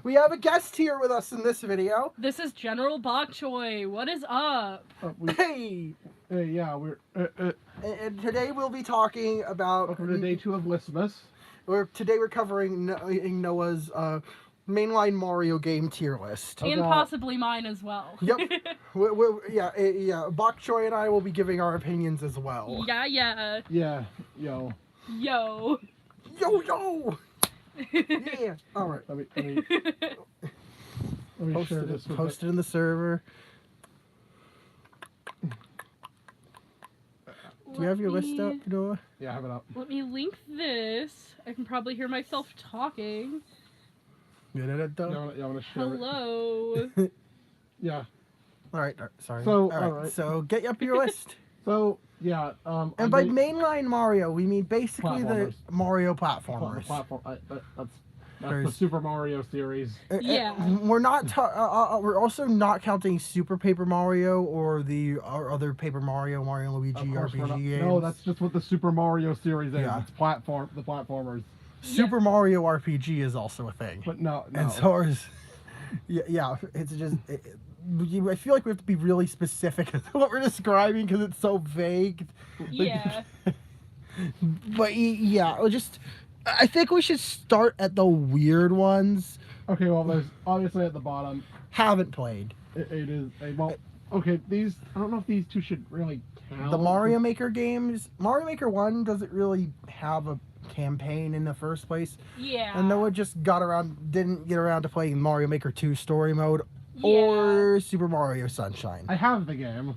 We have a guest here with us in this video. This is GeneralBokchoy. What is up? Hey! Yeah, we're And today we'll be talking about... welcome to day 2 of Listmas. Today we're covering Noah's mainline Mario game tier list. And possibly mine as well. Yep. Yeah, Bokchoy and I will be giving our opinions as well. Yeah. Yeah, yo. Yo. Yo! Yeah. All right. Let me share this with Post it in the server. Do you have your list up, Noah? Yeah, I have it up. Let me link this. I can probably hear myself talking. Get it though? Yeah, I want to share Hello. it. Yeah. All right. Sorry. So, all right. So get up your list. So, yeah. And by mainline Mario, we mean basically the Platformers. Mario platformers. That's the Super Mario series. Yeah. We're not. We're also not counting Super Paper Mario or the other Paper Mario, Mario and Luigi RPG games. No, that's just what the Super Mario series is. Yeah. It's the platformers. Super Mario RPG is also a thing. But no. And so is. Yeah. It's just. I feel like we have to be really specific as to what we're describing because it's so vague. Yeah. But yeah, I think we should start at the weird ones. Okay, well, there's obviously at the bottom. Haven't played. It is well. Okay, these. I don't know if these two should really count. The Mario Maker games. Mario Maker 1 doesn't really have a campaign in the first place. Yeah. And Noah just didn't get around to playing Mario Maker 2 story mode Yeah. or Super Mario Sunshine. I have the game.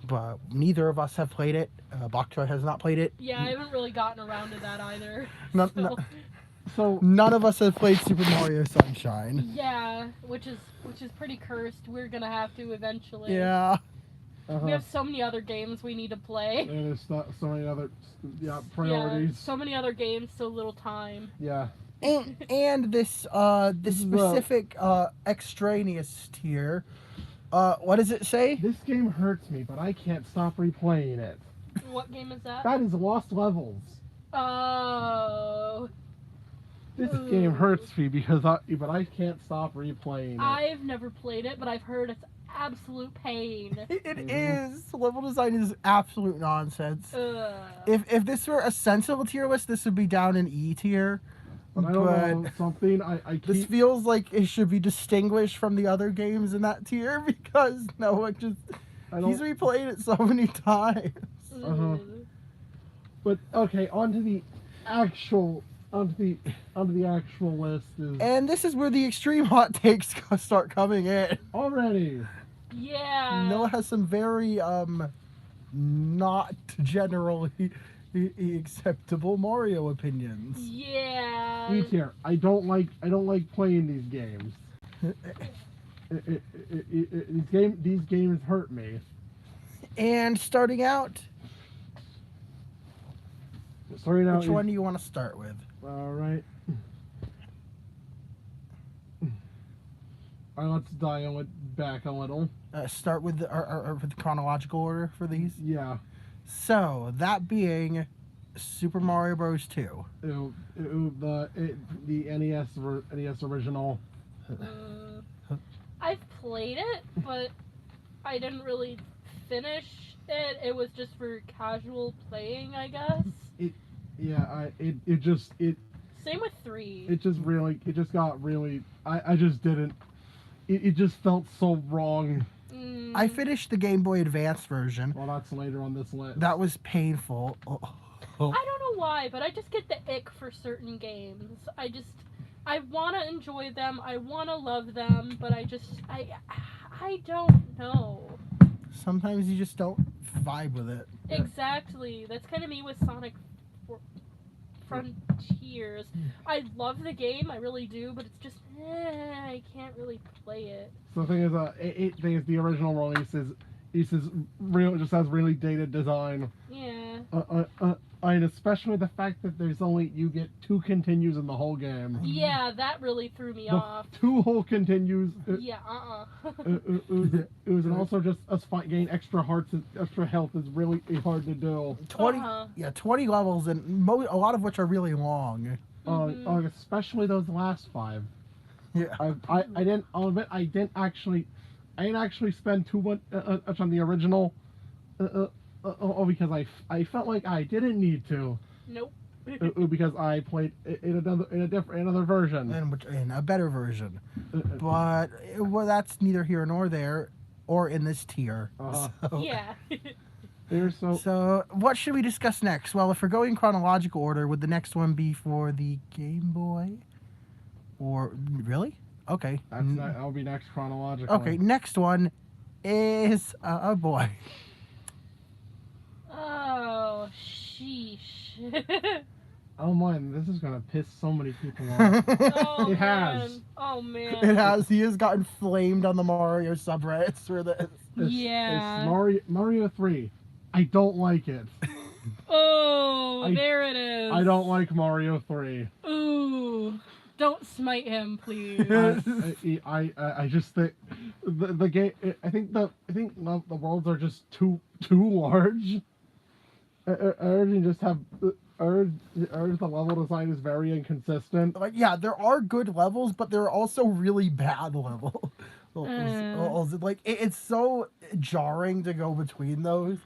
But neither of us have played it. Bokchoy has not played it. Yeah, I haven't really gotten around to that either. So none of us have played Super Mario Sunshine. Yeah, which is pretty cursed. We're gonna have to eventually. Yeah. We have so many other games we need to play. And there's so many other priorities. Yeah, so many other games, so little time. Yeah. And this specific extraneous tier. What does it say? This game hurts me, but I can't stop replaying it. What game is that? That is Lost Levels. Oh. This game hurts me because I can't stop replaying it. I've never played it, but I've heard it's absolute pain. It is. Level design is absolute nonsense. Ugh. If this were a sensible tier list, this would be down in E tier. But I don't know something. I keep... This feels like it should be distinguished from the other games in that tier because Noah he's replayed it so many times. But okay, onto the actual list is. And this is where the extreme hot takes start coming in. Already. Yeah. Noah has some very not generally acceptable Mario opinions. Yeah. E tier. I don't like playing these games. These games hurt me. And starting out, which one do you want to start with? All right. Let's dial it back a little. Start with with the chronological order for these. Yeah. So that being Super Mario Bros. 2. The NES original. I've played it, but I didn't really finish it. It was just for casual playing, I guess. Same with 3. It just felt so wrong. I finished the Game Boy Advance version. Well, that's later on this list. That was painful. I don't know why, but I just get the ick for certain games. I want to enjoy them. I want to love them, but I don't know. Sometimes you just don't vibe with it. Exactly. That's kind of me with Sonic Frontiers. I love the game, I really do, but it's just, I can't really play it. So the thing is, the original release just has really dated design. Yeah. And especially the fact that you get 2 continues in the whole game. Yeah, that really threw me off. 2 whole continues. Yeah, It was and also just us getting extra health is really hard to do. 20 levels, and a lot of which are really long. Especially those last 5. Yeah. I didn't. I'll admit I didn't actually spend too much on the original. Because I felt like I didn't need to. Nope. Because I played in another version. In a better version. But well, that's neither here nor there, or in this tier. So, Yeah. so what should we discuss next? Well, if we're going chronological order, would the next one be for the Game Boy? Or really? Okay. That'll be next chronologically. Okay, next one is oh boy. Oh, sheesh. Oh man, this is gonna piss so many people off. Oh, It has. man. Oh, man. It has. He has gotten flamed on the Mario subreddits for this. Yeah. It's Mario 3. I don't like it. Oh, there it is. I don't like Mario 3. Ooh. Don't smite him, please. I just think the game. I think the worlds are just too large. Urging just have urge the level design is very inconsistent. Like, yeah, there are good levels, but there are also really bad levels. Like, it's so jarring to go between those.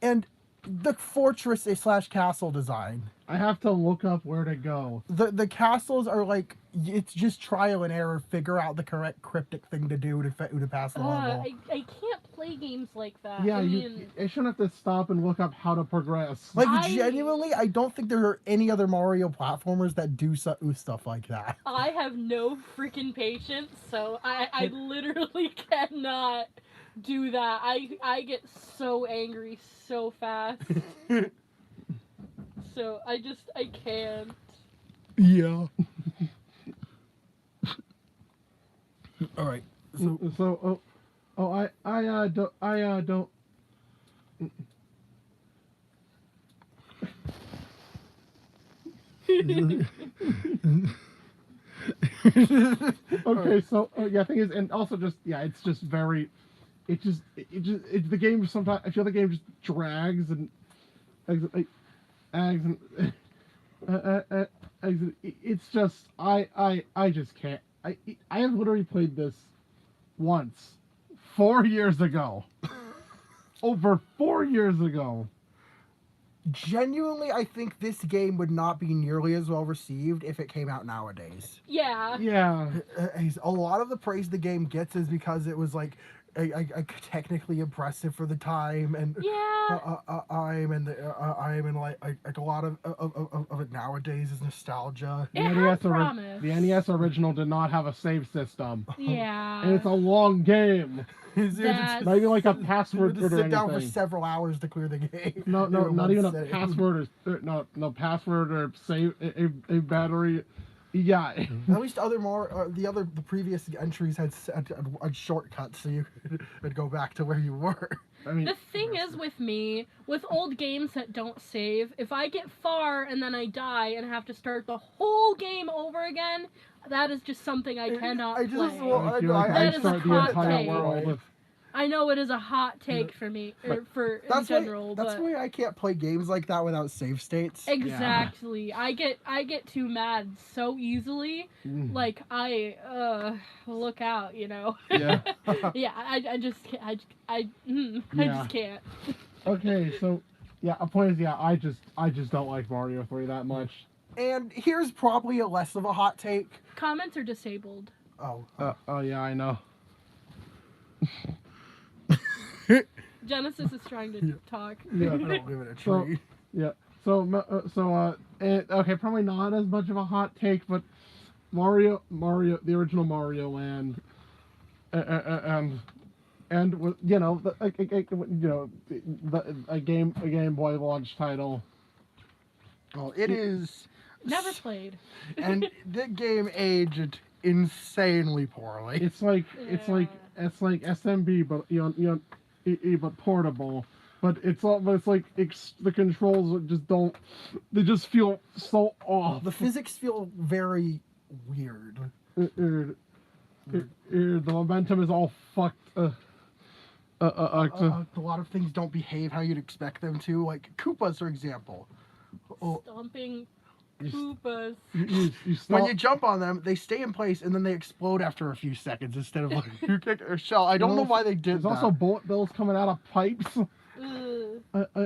And the fortress / castle design. I have to look up where to go. The castles are like, it's just trial and error, figure out the correct cryptic thing to do to pass the level. I can't play games like that. Yeah, I mean, I shouldn't have to stop and look up how to progress. Like, genuinely, I don't think there are any other Mario platformers that do stuff like that. I have no freaking patience, so I literally cannot do that. I get so angry so fast. So I can't. Yeah. All right. I don't. Okay, so yeah, thing is, and also just it's just very, the game sometimes I feel the game just drags and it's just I just can't. I have literally played this once 4 years ago. Over 4 years ago. Genuinely, I think this game would not be nearly as well received if it came out nowadays. Yeah. Yeah. A lot of the praise the game gets is because it was like technically impressive for the time, and I'm like a lot of it nowadays is nostalgia. The NES original did not have a save system. Yeah. And it's a long game. Not even like a password to sit down for anything. several hours to clear the game. No, not even a password or password or save a battery. Yeah. At least the previous entries had shortcuts, so you could go back to where you were. I mean, the thing is with me, with old games that don't save, if I get far and then I die and have to start the whole game over again, that is just something I cannot play. That is a hot take. I know it is a hot take for me, in general. That's why I can't play games like that without save states. Exactly. Yeah. I get too mad so easily. Like look out, you know. Yeah. Yeah. I just can't. Okay, so a point is I just don't like Mario 3 that much. And here's probably a less of a hot take. Comments are disabled. Oh. Yeah, I know. Genesis is trying to talk. Yeah, I don't give it a treat. Okay, probably not as much of a hot take, but Mario, the original Mario Land, and with a Game Boy launch title. Well, it is. Never played. And the game aged insanely poorly. It's like SMB, but but portable. But the controls they just feel so off. The physics feel very weird. The momentum is all fucked. A lot of things don't behave how you'd expect them to. Like Koopas, for example. Stomping Koopas. When you jump on them, they stay in place and then they explode after a few seconds instead of like you kick a shell. I don't know why they did that. There's also bullet bills coming out of pipes.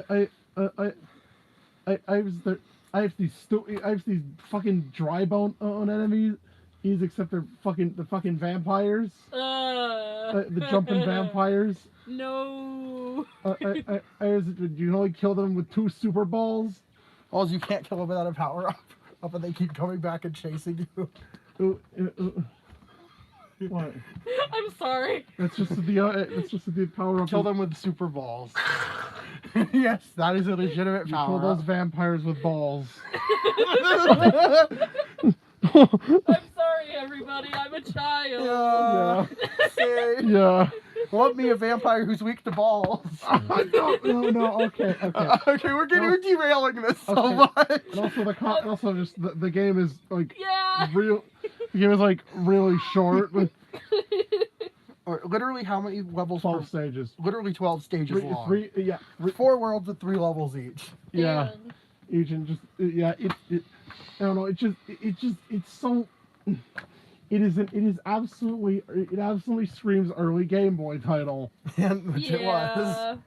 I have these fucking dry bone enemies, except they're the fucking vampires. The jumping vampires. No. You can only kill them with 2 super balls. Also, you can't kill them without a power up, and they keep coming back and chasing you. What? I'm sorry. That's just the power up. Kill them with super balls. Yes, that is a legitimate power. Kill those vampires with balls. I'm sorry, everybody. I'm a child. Yeah. Yeah. Love me a vampire who's weak to balls. No. Okay. Okay, we're derailing this so much. And also, the game is like real. The game is like really short. Or literally, how many levels? 12 stages. Literally 12 stages long. 4 worlds with 3 levels each. Yeah. Each and just I don't know. It's so. It absolutely screams early Game Boy title. Which it was.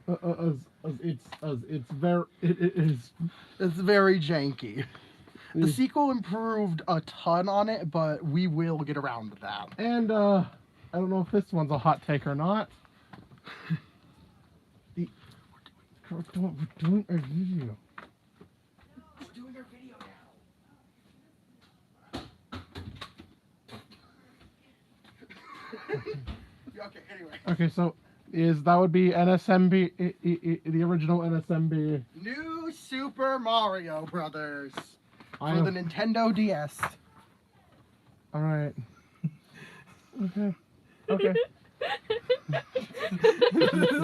It's very janky. The sequel improved a ton on it, but we will get around to that. And I don't know if this one's a hot take or not. We're doing a video. Okay, anyway. Okay, so that would be NSMB, the original NSMB. New Super Mario Brothers for the Nintendo DS. All right. Okay.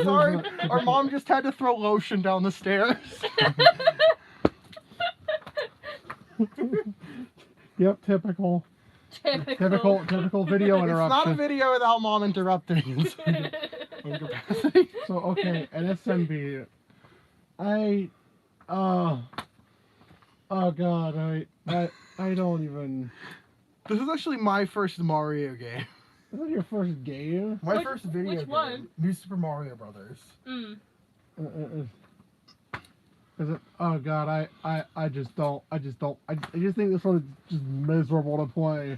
Sorry, our mom just had to throw lotion down the stairs. Yep, typical video interruption. It's not a video without mom interrupting. So okay, NSMB. Oh god, I don't even. This is actually my first Mario game. Is that your first game? My first video which game. One? New Super Mario Brothers. Is it? Oh god, I just think this one is just miserable to play.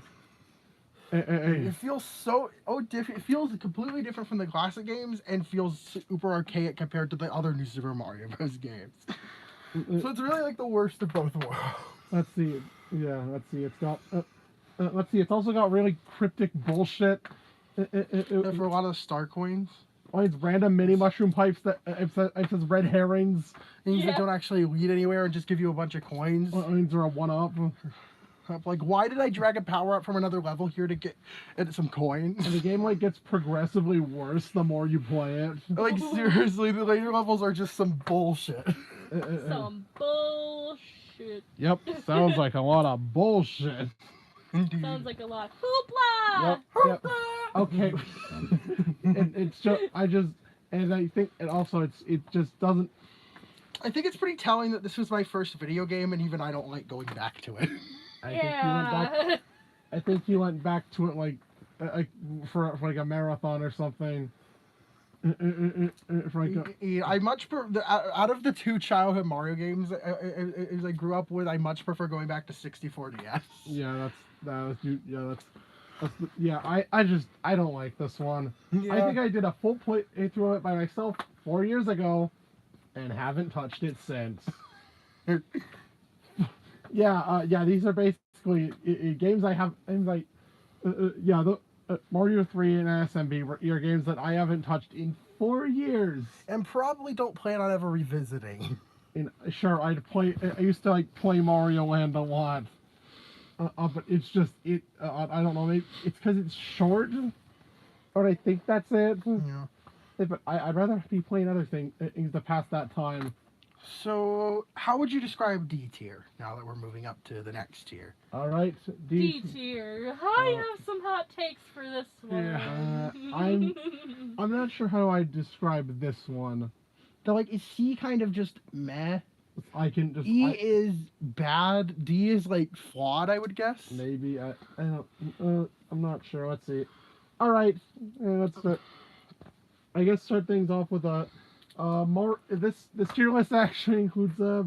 It feels so different. It feels completely different from the classic games and feels super archaic compared to the other New Super Mario Bros. Games. So it's really like the worst of both worlds. Let's see. Yeah, let's see. It's got. Let's see. It's also got really cryptic bullshit. For a lot of star coins. Oh, it's random mini mushroom pipes that it says red herrings. Things that don't actually lead anywhere and just give you a bunch of coins. Coins are a one-up. Like, why did I drag a power-up from another level here to get some coins? And the game, like, gets progressively worse the more you play it. Like, seriously, the later levels are just some bullshit. Some bullshit. Yep, sounds like a lot of bullshit. Indeed. Sounds like a lot. Hoopla! Yep. Okay. And I think it just doesn't. I think it's pretty telling that this was my first video game, and even I don't like going back to it. I think you went back to it like for like a marathon or something. I much out of the 2 childhood Mario games I grew up with, I much prefer going back to 64 DS. I don't like this one. Yeah. I think I did a full playthrough of it by myself 4 years ago, and haven't touched it since. These are basically games I have. Games like Mario 3 and SMB are games that I haven't touched in 4 years, and probably don't plan on ever revisiting. And sure, I used to like play Mario Land a lot, but it's just I don't know. Maybe it's because it's short, or I think that's it. Yeah. But I'd rather be playing other things to pass that time. So, how would you describe D tier now that we're moving up to the next tier? All right, D tier. I have some hot takes for this one. Yeah, I'm not sure how I describe this one. So, like, is he kind of just meh? I can just. E is bad. D is like flawed, I would guess. Maybe I don't. I'm not sure. Let's see. All right, let's I guess start things off with a. More this tier list actually includes some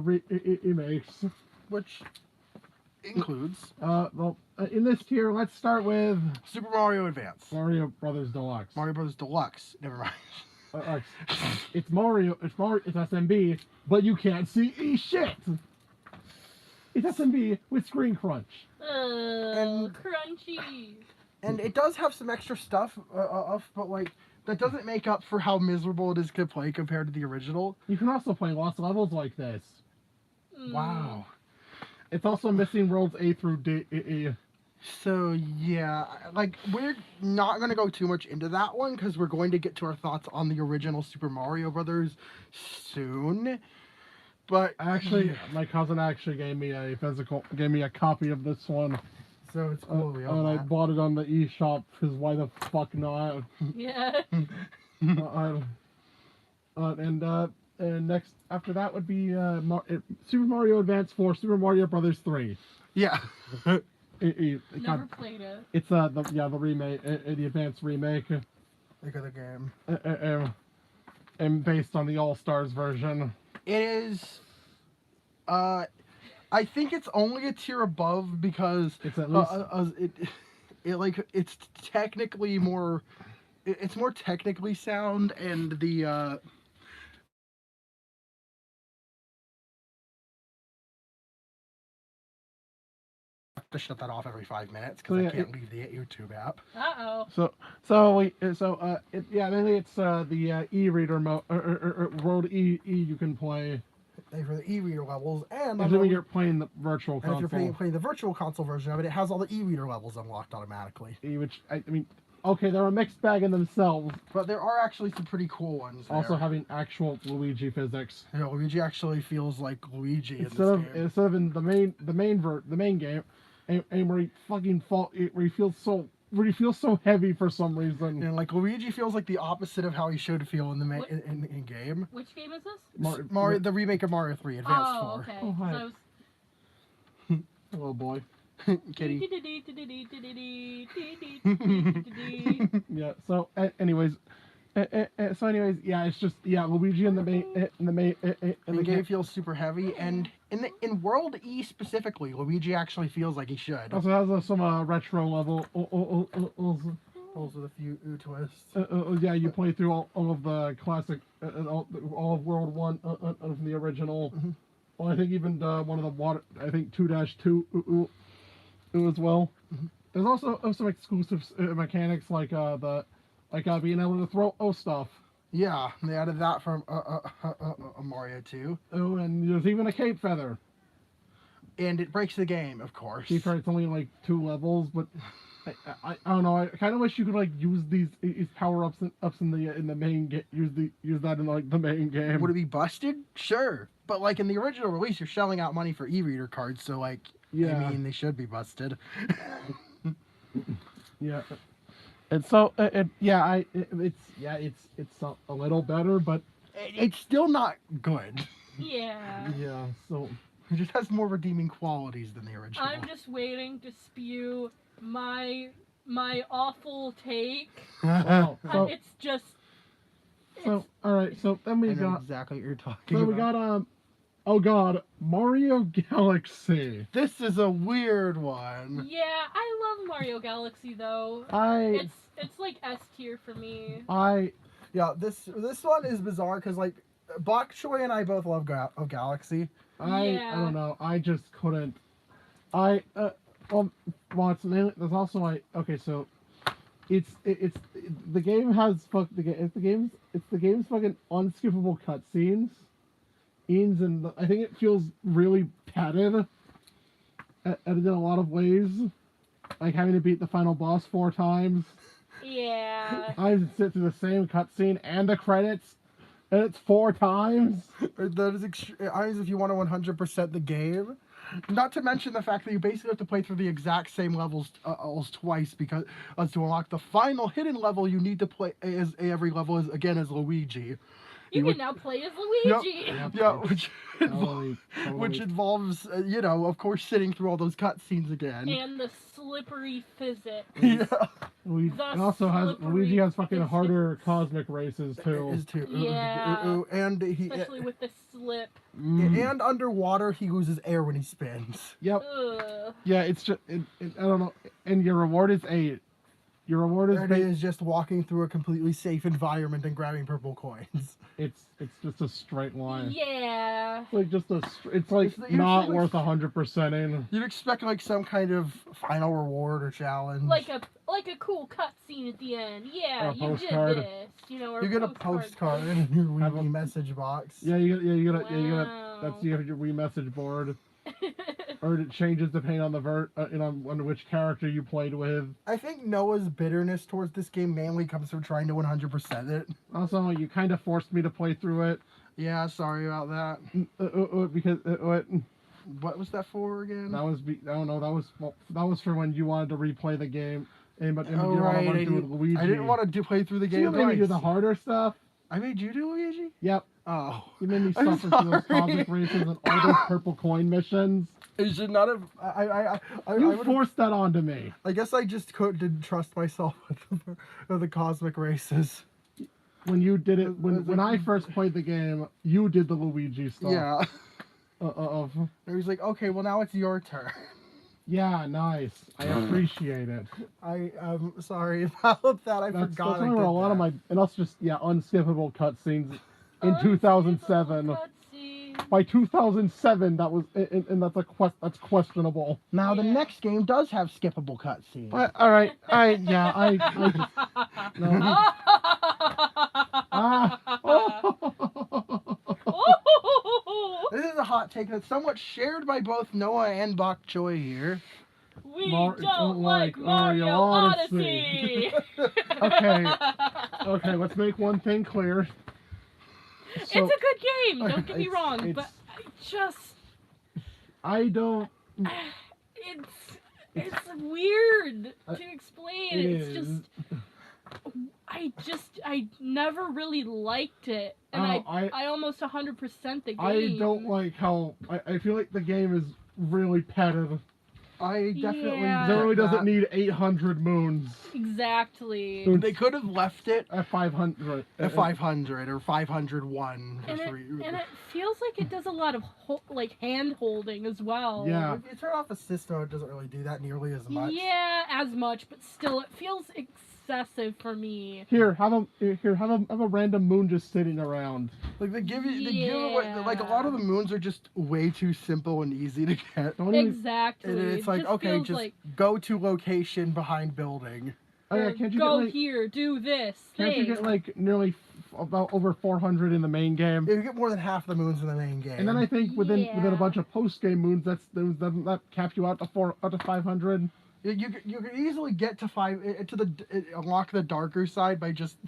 remakes, Which includes well, in this tier, let's start with Super Mario Advance. Mario Brothers Deluxe. Mario Brothers Deluxe. Never mind. It's Mario. It's SMB, but you can't see shit. It's SMB with screen crunch. And crunchy. And it does have some extra stuff, but like that doesn't make up for how miserable it is to play compared to the original. You can also play lost levels like this. Wow. It's also missing worlds A through D. So yeah, like we're not going to go too much into that one because we're going to get to our thoughts on the original Super Mario Brothers soon. But actually, my cousin actually gave me a copy of this one. So it's cool. And I bought it on the eShop because why the fuck not? Yeah. And next after that would be Super Mario Advance 4, Super Mario Brothers 3. Yeah. Never played it. It's the remake, the Advance remake. Look at the game. And based on the All Stars version. It is. I think it's only a tier above because it's at least it's technically more. It's more technically sound, and the. To shut that off every 5 minutes because I can't leave the YouTube app. Uh-oh. Mainly it's the e-reader mode or World E you can play. For the e-reader levels, and if you're playing the virtual console. If you're playing the virtual console version of it, it has all the e-reader levels unlocked automatically. Which I mean, okay, they're a mixed bag in themselves, but there are actually some pretty cool ones. Also having actual Luigi physics. Yeah, Luigi actually feels like Luigi instead of in the main game, and where he fucking where he feels so heavy for some reason. And like Luigi feels like the opposite of how he should feel in the in game. Which game is this? Mario, the remake of Mario 3, Advance 4. Okay. Oh, hi. Hello, boy. Kitty. Yeah. So, anyways, yeah, it's just Luigi in the game feels super heavy, and in World E specifically, Luigi actually feels like he should. Also has some retro level. Also a few twists. Yeah, you play through all of the classic, all of World 1 from the original. Mm-hmm. Well, I think even one of the water. I think 2-2 as well. Mm-hmm. There's also some exclusive mechanics like being able to throw stuff. Yeah, they added that from Mario 2. Oh, and there's even a cape feather. And it breaks the game, of course. Cape feather's only like 2 levels, but I don't know. I kind of wish you could like use these power ups in the main game. Use that in like the main game. Would it be busted? Sure, but like in the original release, you're shelling out money for e-reader cards, so like, yeah. I mean, they should be busted. Yeah. And so, it's a little better, but it's still not good. Yeah. Yeah. So it just has more redeeming qualities than the original. I'm just waiting to spew my awful take. Wow. So, it's just. So all right. So then we got exactly what you're talking about. So we got oh god, Mario Galaxy. This is a weird one. Yeah, I love Mario Galaxy though. It's like S tier for me. Yeah, this one is bizarre because like Bokchoy and I both love Galaxy. I don't know. I just couldn't. Well, it's mainly, there's also like okay, so it's the game has it's the game's fucking unskippable cutscenes. And I think it feels really padded in a lot of ways, like having to beat the final boss 4 times. Yeah. I have to sit through the same cutscene and the credits, and it's 4 times. That is if you want to 100% the game. Not to mention the fact that you basically have to play through the exact same levels twice because to unlock the final hidden level, you need to play every level as Luigi. You can now play as Luigi. Yeah, Totally. which involves, of course, sitting through all those cutscenes again. And the slippery physics. Yeah. Luigi has fucking harder cosmic races too. Yeah. And especially with the slip. And underwater, he loses air when he spins. Yep. Ugh. Yeah, it's just I don't know. And your reward is 8. Your reward is just walking through a completely safe environment and grabbing purple coins. It's just a straight line. Yeah. It's like not worth 100% in. You'd expect like some kind of final reward or challenge. Like a cool cutscene at the end. Yeah, you postcard. did this. Or you get a postcard in your Wii message box. Yeah, you get Wow. that's your Wii message board. Or it changes depending on on which character you played with. I think Noah's bitterness towards this game mainly comes from trying to 100% it. Also, you kind of forced me to play through it. Yeah, sorry about that. Because what was that for again? That was for when you wanted to replay the game. But you right. want to do Luigi. I didn't want to play through the game. You made me do the harder stuff. I made you do Luigi? Yep. Oh. You made me suffer through those cosmic races and all those purple coin missions. It should not have. You forced that onto me. I guess I just didn't trust myself with the cosmic races. When you did it, when I first played the game, you did the Luigi stuff. Yeah. It was like, okay, well now it's your turn. Yeah, nice. I appreciate it. I'm sorry about that. I forgot. That's a lot of my, and also just unskippable cutscenes in 2007. By 2007, that was, and that's questionable. Now the next game does have skippable cutscenes. All right, I just no. This is a hot take that's somewhat shared by both Noah and Bokchoy here. We don't like Mario Odyssey. Okay, let's make one thing clear. So, it's a good game, don't get me wrong, but I don't... It's weird to explain. I never really liked it, and I almost 100% the game. I don't like how, I feel like the game is really petted. I definitely Generally doesn't need 800 moons. Exactly. They could have left it at 500. At 500 or 501. And it feels like it does a lot of hand holding as well. Yeah. If you turn off a system, it doesn't really do that nearly as much. Yeah, as much, but still, it feels excessive for me. Here, have a random moon just sitting around. Like they give like a lot of the moons are just way too simple and easy to get. Exactly. And it's like, okay, just go to location behind building. Oh yeah, can't you go get, here, do this. Can't you get like nearly about over 400 in the main game? Yeah, you get more than half the moons in the main game. And then I think within a bunch of post game moons, that cap you out to 500. You could easily get to unlock the darker side by just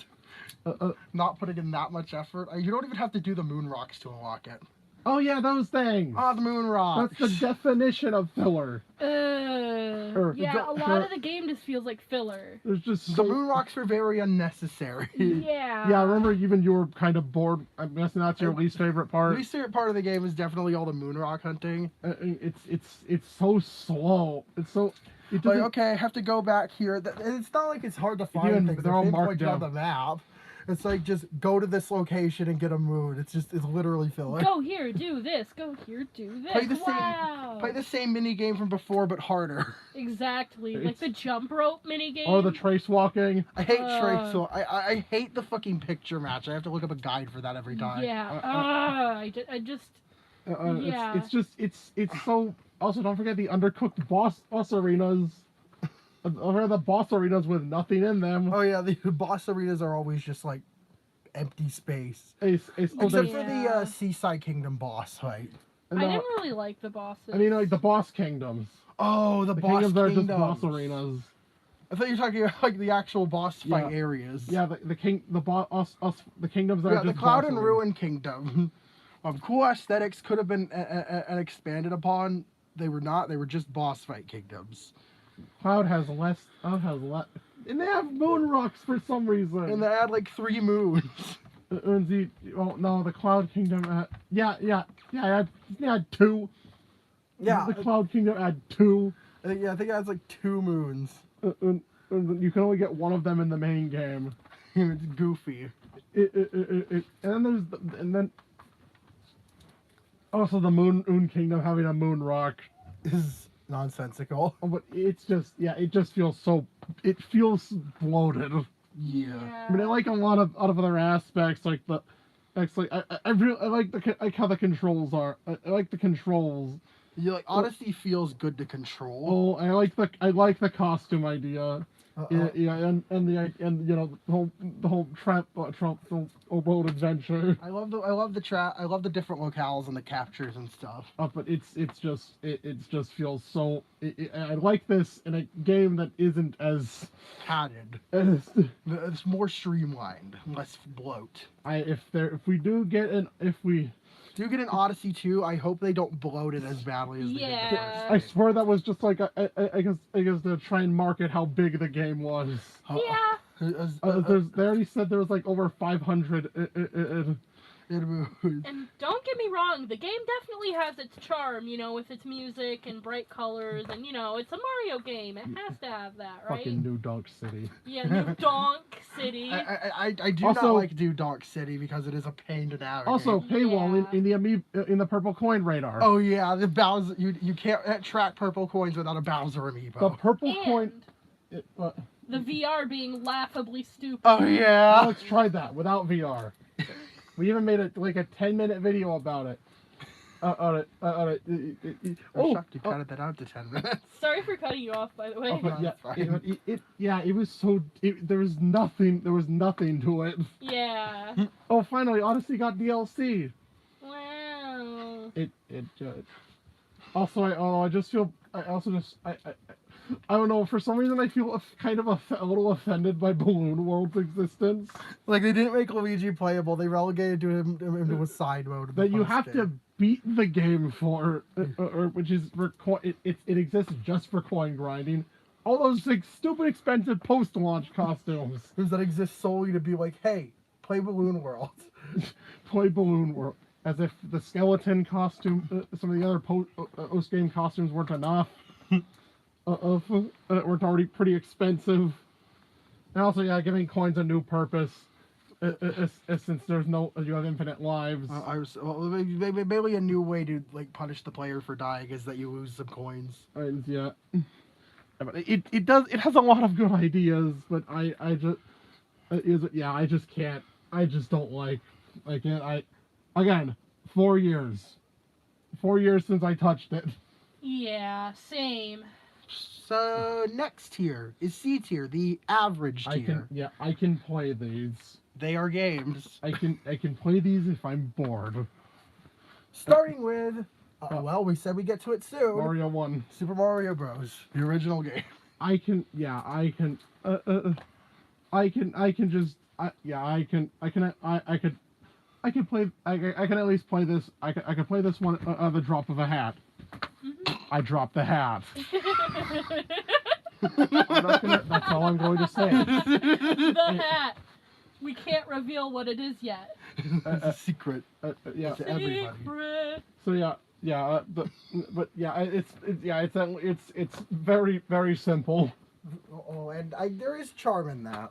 not putting in that much effort. You don't even have to do the moon rocks to unlock it. Oh yeah, those things. Ah, the moon rocks. That's the definition of filler. A lot of the game just feels like filler. There's just the moon rocks are very unnecessary. Yeah. Yeah, I remember even you were kind of bored. I'm guessing that's your least favorite part. Least favorite part of the game is definitely all the moon rock hunting. It's so slow. It's so. Like, okay, I have to go back here. It's not like it's hard to find things. They're all marked down on the map. It's like, just go to this location and get a moon. It's literally filler. Go here, do this. Go here, do this. Play the same mini game from before, but harder. Exactly. Like the jump rope mini game. Or the trace walking. I hate trace walk. I hate the fucking picture match. I have to look up a guide for that every time. Yeah. It's so. Also, don't forget the undercooked boss arenas. Or the boss arenas with nothing in them. Oh yeah, the boss arenas are always just like empty space. Except for the Seaside Kingdom boss fight. I didn't really like the bosses. I mean, like the boss kingdoms. Oh, the boss kingdoms. Are just boss arenas. I thought you were talking about like the actual boss fight areas. Yeah, the kingdoms are just the Cloud and Ruin Kingdom. Cool aesthetics could have been expanded upon. They were not. They were just boss fight kingdoms. Cloud has less. And they have moon rocks for some reason. And they add like 3 moons. Well, no, the Cloud Kingdom had, it had two. Yeah. The Cloud Kingdom had two. I think it has like 2 moons. You can only get one of them in the main game. It's goofy. And then also the Moon Kingdom having a moon rock Is nonsensical. but it just feels bloated. Yeah. I mean, I like a lot of other aspects, like I really like how the controls are. I like the controls. Yeah, like Odyssey feels good to control. Oh, I like the costume idea. Yeah, and you know the whole Trump boat adventure. I love the different locales and the captures and stuff. But it just feels so. I like this in a game that isn't as Padded. as It's more streamlined, less bloat. if we do get an Odyssey 2, I hope they don't bloat it as badly as they did the first I game. swear that was just like I guess to try and market how big the game was. Yeah. They already said there was like over 500. And don't get me wrong, the game definitely has its charm, you know, with its music and bright colors, and you know, it's a Mario game. It has to have that, right? Fucking New Donk City. Yeah, New Donk City. I do not like New Donk City because it is a pain to navigate. Also, paywall in the purple coin radar. Oh yeah, the Bowser. You can't track purple coins without a Bowser amiibo. The purple coin. The VR being laughably stupid. Oh yeah. Alex tried that without VR. We even made a 10-minute video about it. I'm shocked you counted that out to 10 minutes. Sorry for cutting you off, by the way. But it was so. There was nothing to it. Yeah. Oh, finally, Odyssey got DLC. Wow. Also, I don't know. For some reason, I feel a little offended by Balloon World's existence. Like they didn't make Luigi playable; they relegated him to a side mode. That you have to beat the game for, which is it exists just for coin grinding. All those stupid expensive post-launch costumes that exist solely to be like, hey, play Balloon World. Play Balloon World. As if the skeleton costume, some of the other post-game costumes weren't enough. Weren't already pretty expensive. And also, giving coins a new purpose, since you have infinite lives. Maybe a new way to like punish the player for dying is that you lose some coins. And it has a lot of good ideas, but I just can't. I just don't like. Again, 4 years. 4 years since I touched it. Yeah, same. So next tier is C tier, the average tier. I can play these. They are games. I can play these if I'm bored. Starting with, we said we get to it soon. Mario 1. Super Mario Bros. The original game. I can at least play this. I can play this one at the drop of a hat. I dropped the hat. That's all I'm going to say. The hat. We can't reveal what it is yet. It's a secret. To everybody. Secret. So it's very, very simple. Oh, and there is charm in that.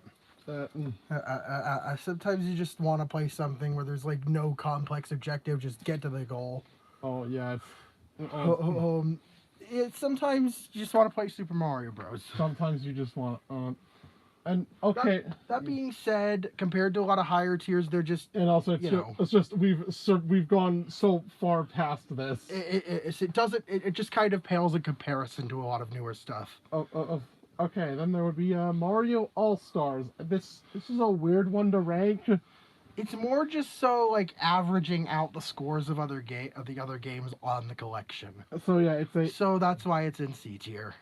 Sometimes you just want to play something where there's like no complex objective, just get to the goal. Oh yeah. Sometimes you just want to play Super Mario Bros. Sometimes you just want and okay. That being said, compared to a lot of higher tiers, they're just it's just we've gone so far past this. It just kind of pales in comparison to a lot of newer stuff. Okay, then there would be Mario All-Stars. This is a weird one to rank. It's more just so like averaging out the scores of the other games on the collection. So yeah, so that's why it's in C tier.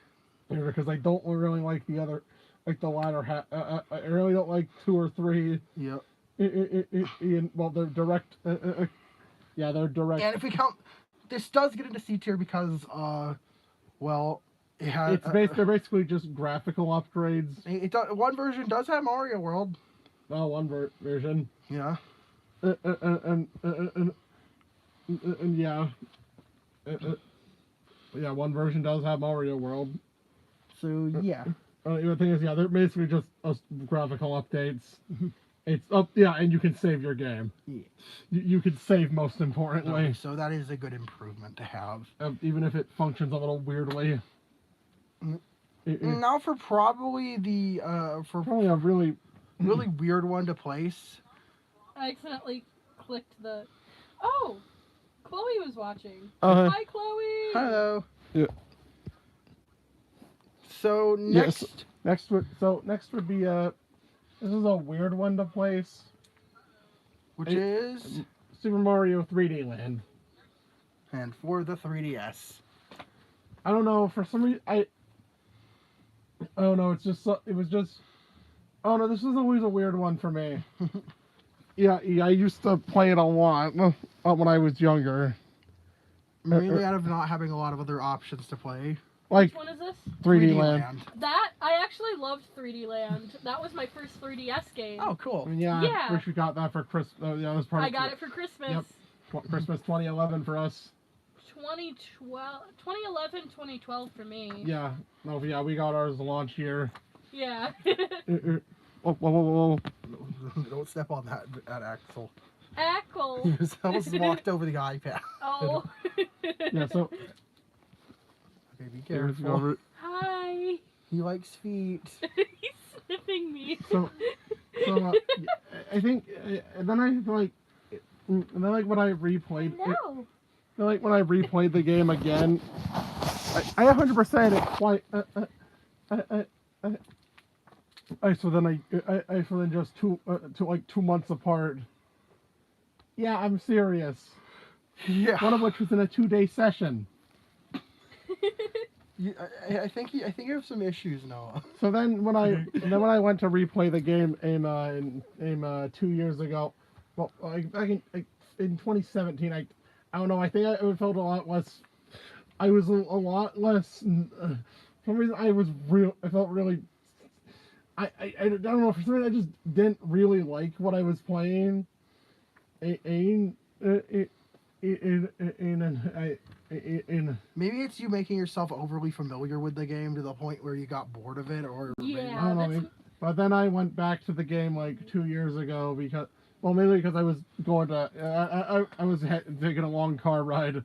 Yeah, because I don't really like the other, like the latter half. I really don't like 2 or 3. Yep. They're direct. They're direct. And if we count, this does get into C tier because it has. They're basically just graphical upgrades. One version does have Mario World. Oh, one version. Yeah. and yeah, yeah, one version does have Mario World. So yeah. The thing is, yeah, they're basically just graphical updates. It's up, yeah, and you can save your game. Yeah. You can save, most importantly. Okay, so that is a good improvement to have. Even if it functions a little weirdly. Now for probably the probably a really weird one to place. I accidentally clicked the. Oh, Chloe was watching. Hi, Chloe. Hello. Yeah. So next, next would be this is a weird one to place. Which is Super Mario 3D Land. And for the 3DS. I don't know, for some reason I don't know, it was just oh no, this was always a weird one for me. Yeah, I used to play it a lot when I was younger. Mainly out of not having a lot of other options to play. Which one is this? 3D Land. That, I actually loved 3D Land. That was my first 3DS game. Oh, cool. Yeah. Wish we got that for Christmas. Yeah, that was part I got it for Christmas. Yep. Christmas 2011 for us. 2011, 2012 for me. Yeah. No, yeah, we got ours the launch year. Yeah. Whoa. Don't step on that Axel. Axel. You almost walked over the iPad. Oh. Yeah, so... Okay, be careful. Hi. He likes feet. He's sniffing me. So I think, and then when I replayed No. when I replayed the game again, I 100% it quite. So then just 2 months apart. Yeah, I'm serious. Yeah. One of which was in a 2-day session. I think you have some issues, Noah. So then when I went to replay the game in 2 years ago, well, back in 2017, I don't know. I think I felt a lot less. I was a lot less. For some reason, I felt really. I don't know. For some reason, I just didn't really like what I was playing. Maybe it's you making yourself overly familiar with the game to the point where you got bored of it, or Yeah, I don't know. But then I went back to the game like 2 years ago mainly because I was going to I was taking a long car ride,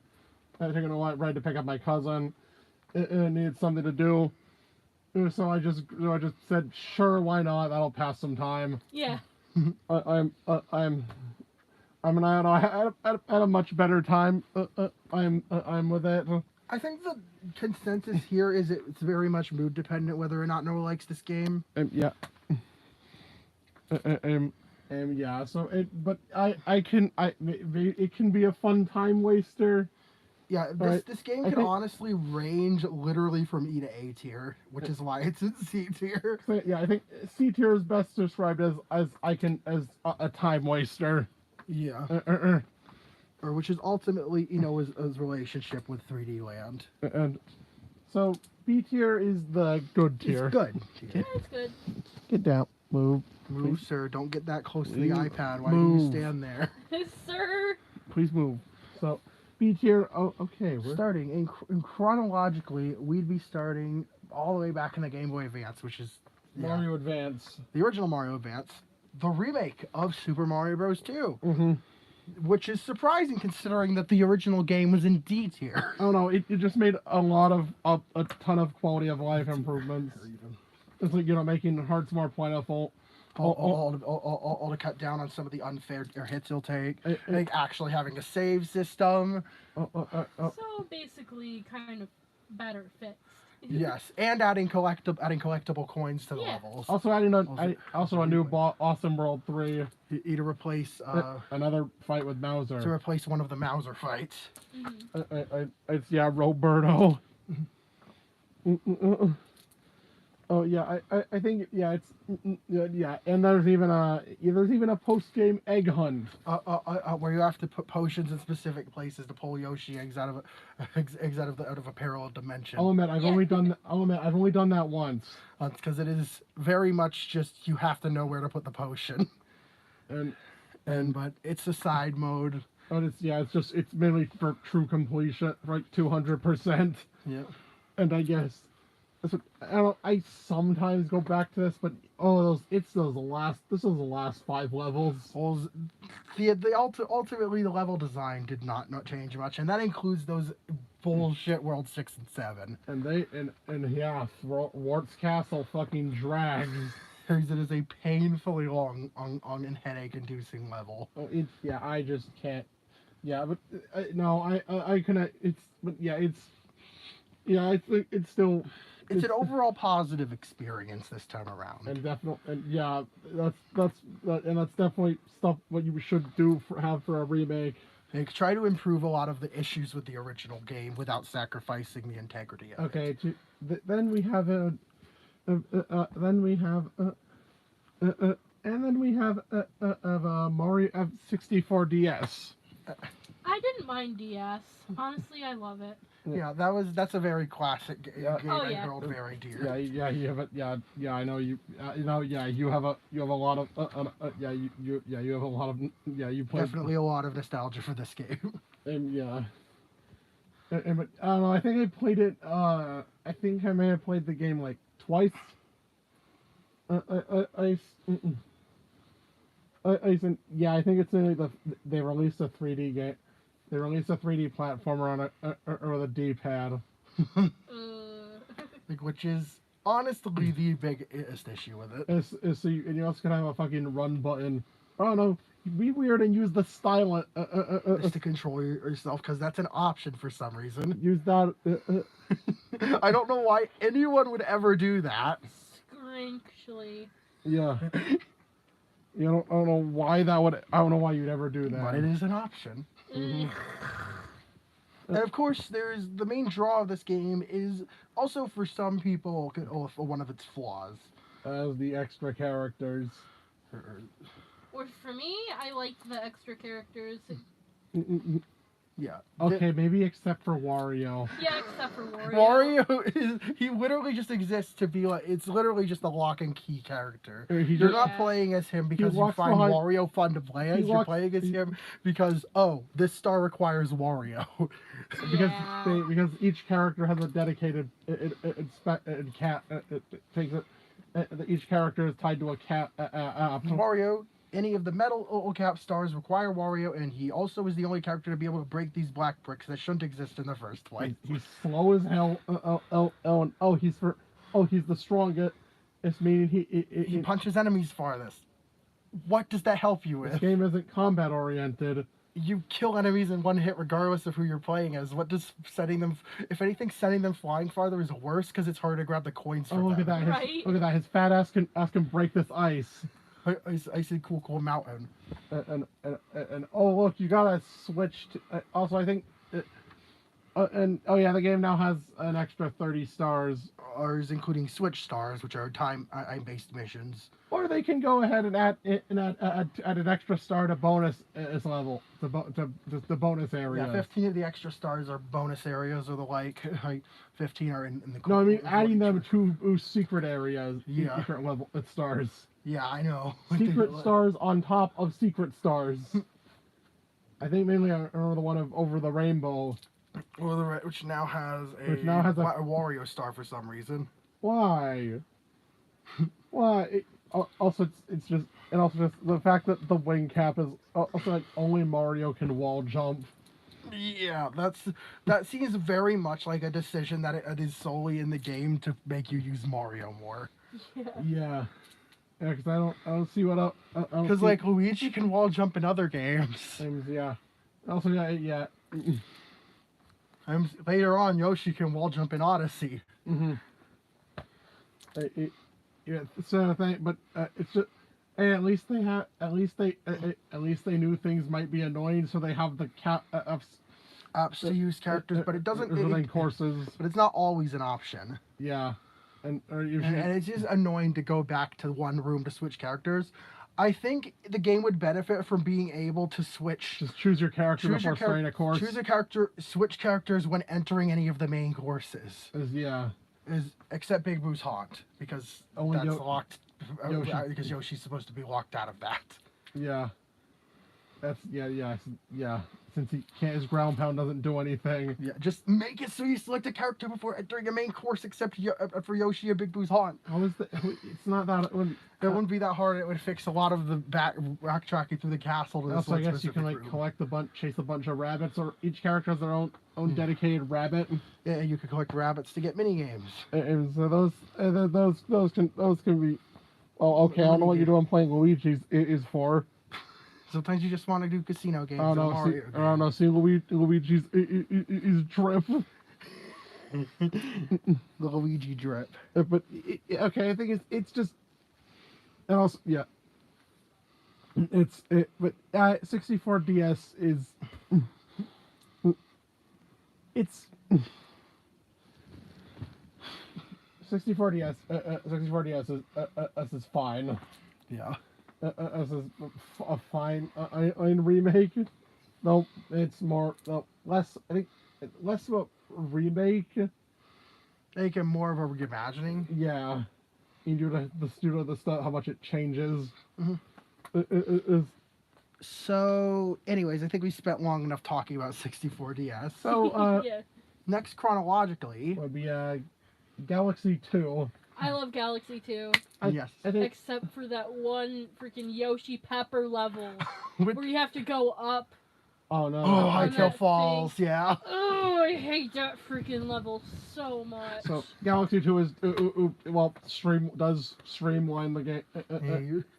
taking a ride to pick up my cousin, and needed something to do. So I just said, sure, why not? That'll pass some time. Yeah. I had a much better time. I'm with it. I think the consensus here is it's very much mood dependent whether or not Noah likes this game. Yeah. Yeah. So it can be a fun time waster. Yeah, this game can honestly range literally from E to A tier, which is why it's in C tier. So, yeah, I think C tier is best described as a time waster. Yeah. Or which is ultimately, his relationship with 3D Land. And so B tier is the good tier. It's good. Yeah, it's good. Get down. Move, sir. Don't get that close to the iPad. Why do you stand there? Sir. Please move. So B tier. Oh, okay. We're starting in chronologically. We'd be starting all the way back in the Game Boy Advance, which is Mario Advance, the original Mario Advance, the remake of Super Mario Bros. 2. Mm-hmm. Which is surprising considering that the original game was in D tier. Oh no, it just made a ton of quality of life improvements. It's like, making hearts more plentiful. All to cut down on some of the unfair hits you'll take. Like actually having a save system. So basically kind of better fixed. Yes, and adding collectible coins to the levels. Also adding a new Awesome World 3. To replace another fight with Mauser. To replace one of the Mauser fights. Mm-hmm. It's Roberto. Oh yeah, I think it's and there's even a post game egg hunt. Where you have to put potions in specific places to pull Yoshi eggs out of a parallel dimension. I'll admit I've only done that once. Because it is very much just you have to know where to put the potion. And but it's a side mode. But it's mainly for true completion, like 200%. Yeah. And I guess I sometimes go back to this, but this is the last 5 levels. Well, ultimately the level design did not change much, and that includes those bullshit World 6 and 7. And Wart's Castle fucking drags. It is a painfully long and headache-inducing level. Oh, I just can't. Yeah, but no, I can. I think it's still. It's an overall positive experience this time around. And that's definitely stuff what you should have for a remake. They try to improve a lot of the issues with the original game without sacrificing the integrity of it. Then we have Mario 64 DS. I didn't mind DS. Honestly, I love it. Yeah, that's a very classic game I held very dear. You have it. I know you. You have a lot of. You have a lot of. You play. Definitely a lot of nostalgia for this game. And I don't know. I think I played it. I think I may have played the game like twice. I think it's only they released a 3D game. They released a 3D platformer on a D-pad. Which is honestly the biggest issue with it. And you also can have a fucking run button. Oh no, be weird and use the stylus to control yourself, because that's an option for some reason. Use that. I don't know why anyone would ever do that. Actually. Yeah. I don't know why that would. I don't know why you'd ever do that. But it is an option. Mm-hmm. And of course, there's the main draw of this game is also for some people one of its flaws. As the extra characters. Or for me, I liked the extra characters. Yeah. Okay, maybe except for Wario. Yeah, except for Wario. He literally just exists to be like, it's literally just a lock and key character. You're not playing as him because you find Wario fun to play as. You're playing as him because, this star requires Wario. because each character has a dedicated each character is tied to a cat. Wario. Any of the metal cap stars require Wario, and he also is the only character to be able to break these black bricks that shouldn't exist in the first place. He's slow as hell. He's the strongest. It's meaning he punches enemies farthest. What does that help you with? This game isn't combat oriented. You kill enemies in one hit regardless of who you're playing as. What does setting them? If anything, setting them flying farther is worse because it's harder to grab the coins from them. Look at that! Look at that! His fat ass can break this ice. I see cool mountain. And look, you gotta switch to, also I think the game now has an extra 30 stars. Ours including switch stars, which are time-based missions. Or they can go ahead and add an extra star to bonus level, the bonus area. Yeah, 15 of the extra stars are bonus areas, or the like 15 are in the. No, I mean adding them to secret areas, secret level stars. Yeah, I know. Secret stars on top of secret stars. I think mainly I remember the one over the rainbow. Which now has a Wario star for some reason. Why? Why? Also just the fact that the wing cap is also like only Mario can wall jump. Yeah, that seems very much like a decision that it is solely in the game to make you use Mario more. Yeah. Yeah, because I don't see what else. Because like Luigi can wall jump in other games. Yeah. Also, yeah. Later on, Yoshi can wall jump in Odyssey. Mm-hmm. It's a thing, but it's just. Hey, at least they knew things might be annoying, so they have the apps to use characters, but it doesn't. Courses. But it's not always an option. Yeah. And it's just annoying to go back to one room to switch characters. I think the game would benefit from being able to switch. Just choose your character before starting a course. Choose a character, switch characters when entering any of the main courses. Except Big Boo's Haunt, because that's locked. Because Yoshi's supposed to be locked out of that. Yeah. That's yeah. Since he can't, his ground pound doesn't do anything. Yeah, just make it so you select a character before entering a main course, except for Yoshi and Big Boo's Haunt. How is that? It's not that. It wouldn't be that hard. It would fix a lot of the backtracking through the castle. To Also, I guess you can room. collect chase a bunch of rabbits, or each character has their own dedicated rabbit. Yeah, you could collect rabbits to get mini games. And so those can be. Oh, okay. I don't know what you're doing playing Luigi's is for. Sometimes you just want to do casino games. I don't know. See, Luigi's is drip. The Luigi drip. But okay, I think it's just. And also, yeah. But 64DS is. It's. 64DS. 64DS is fine. Yeah. As a fine remake. No, it's more less. I think less of a remake. Make it more of a reimagining. Yeah, you do the stuff, how much it changes. Mm-hmm. So, anyways, I think we spent long enough talking about 64DS. So, yeah. Next chronologically would be Galaxy 2. I love Galaxy 2. Yes. Except for that one freaking Yoshi Pepper level where you have to go up. Oh no. Oh, Hightail Falls, yeah. Oh, I hate that freaking level so much. So Galaxy 2 is does streamline the game.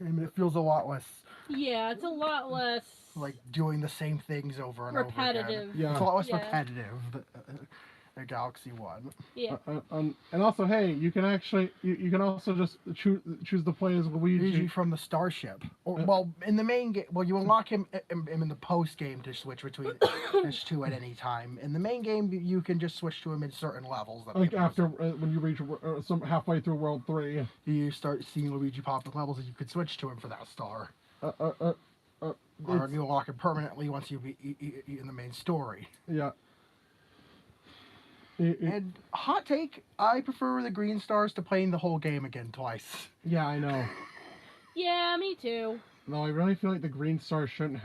And it feels a lot less. Yeah, it's a lot less like doing the same things over and over again. repetitive. Yeah. It's a lot less repetitive. The Galaxy 1. Yeah. And also, hey, you can actually you can also just choose to play as Luigi from the starship. Or well, in the main game, well, you unlock him in the post game to switch between those two at any time. In the main game, you can just switch to him in certain levels. Like after when you reach some halfway through World 3, you start seeing Luigi pop in levels, and you could switch to him for that star. Or you unlock him permanently once you be in the main story. Yeah. And hot take, I prefer the green stars to playing the whole game again twice. Yeah, I know. Yeah, me too. No, I really feel like the green stars shouldn't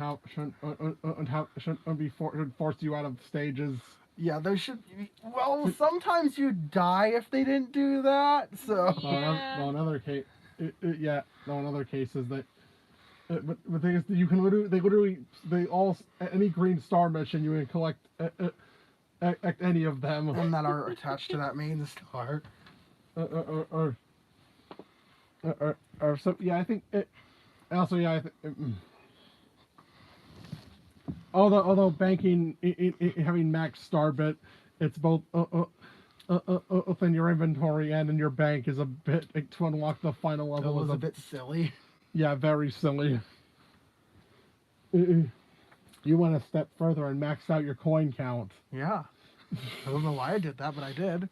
force you out of stages. Yeah, there should be, well, sometimes you die if they didn't do that, so... Yeah. Another case... another case is that... But the thing is, you can literally... Any green star mission, you can collect... any of them. And that are attached to that main star. Or so, yeah, I think it... Also, yeah, I think... Although banking, having max star bit, it's both within your inventory and in your bank is a bit to unlock the final level. It was a bit silly. Yeah, very silly. You went a step further and maxed out your coin count. Yeah. I don't know why I did that, but I did.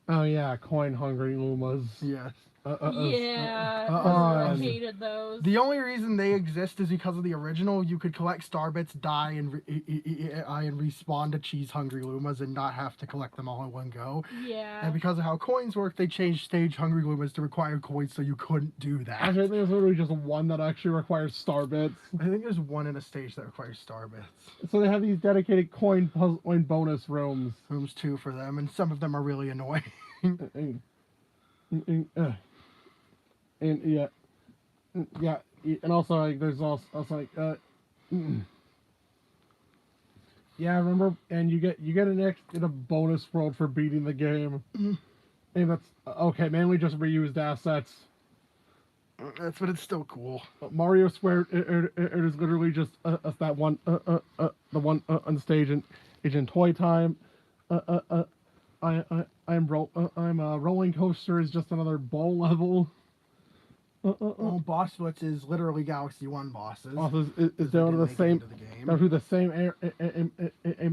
Oh yeah, coin hungry Lumas. Yes. I hated those. The only reason they exist is because of the original. You could collect star bits, die, and respawn to cheese hungry Lumas and not have to collect them all in one go. Yeah. And because of how coins work, they changed stage hungry Lumas to require coins, so you couldn't do that. Actually, I think there's literally just one that actually requires star bits. I think there's one in a stage that requires star bits. So they have these dedicated coin bonus rooms. Rooms 2 for them, and some of them are really annoying. And also like there's also like yeah, I remember, and you get an a bonus world for beating the game. And that's okay, mainly just reused assets. But it's still cool. Mario Square it is literally just that one the one on stage in Toy Time. Rolling Coaster is just another bowl level. Boss Blitz is literally Galaxy 1 bosses. Is down to the same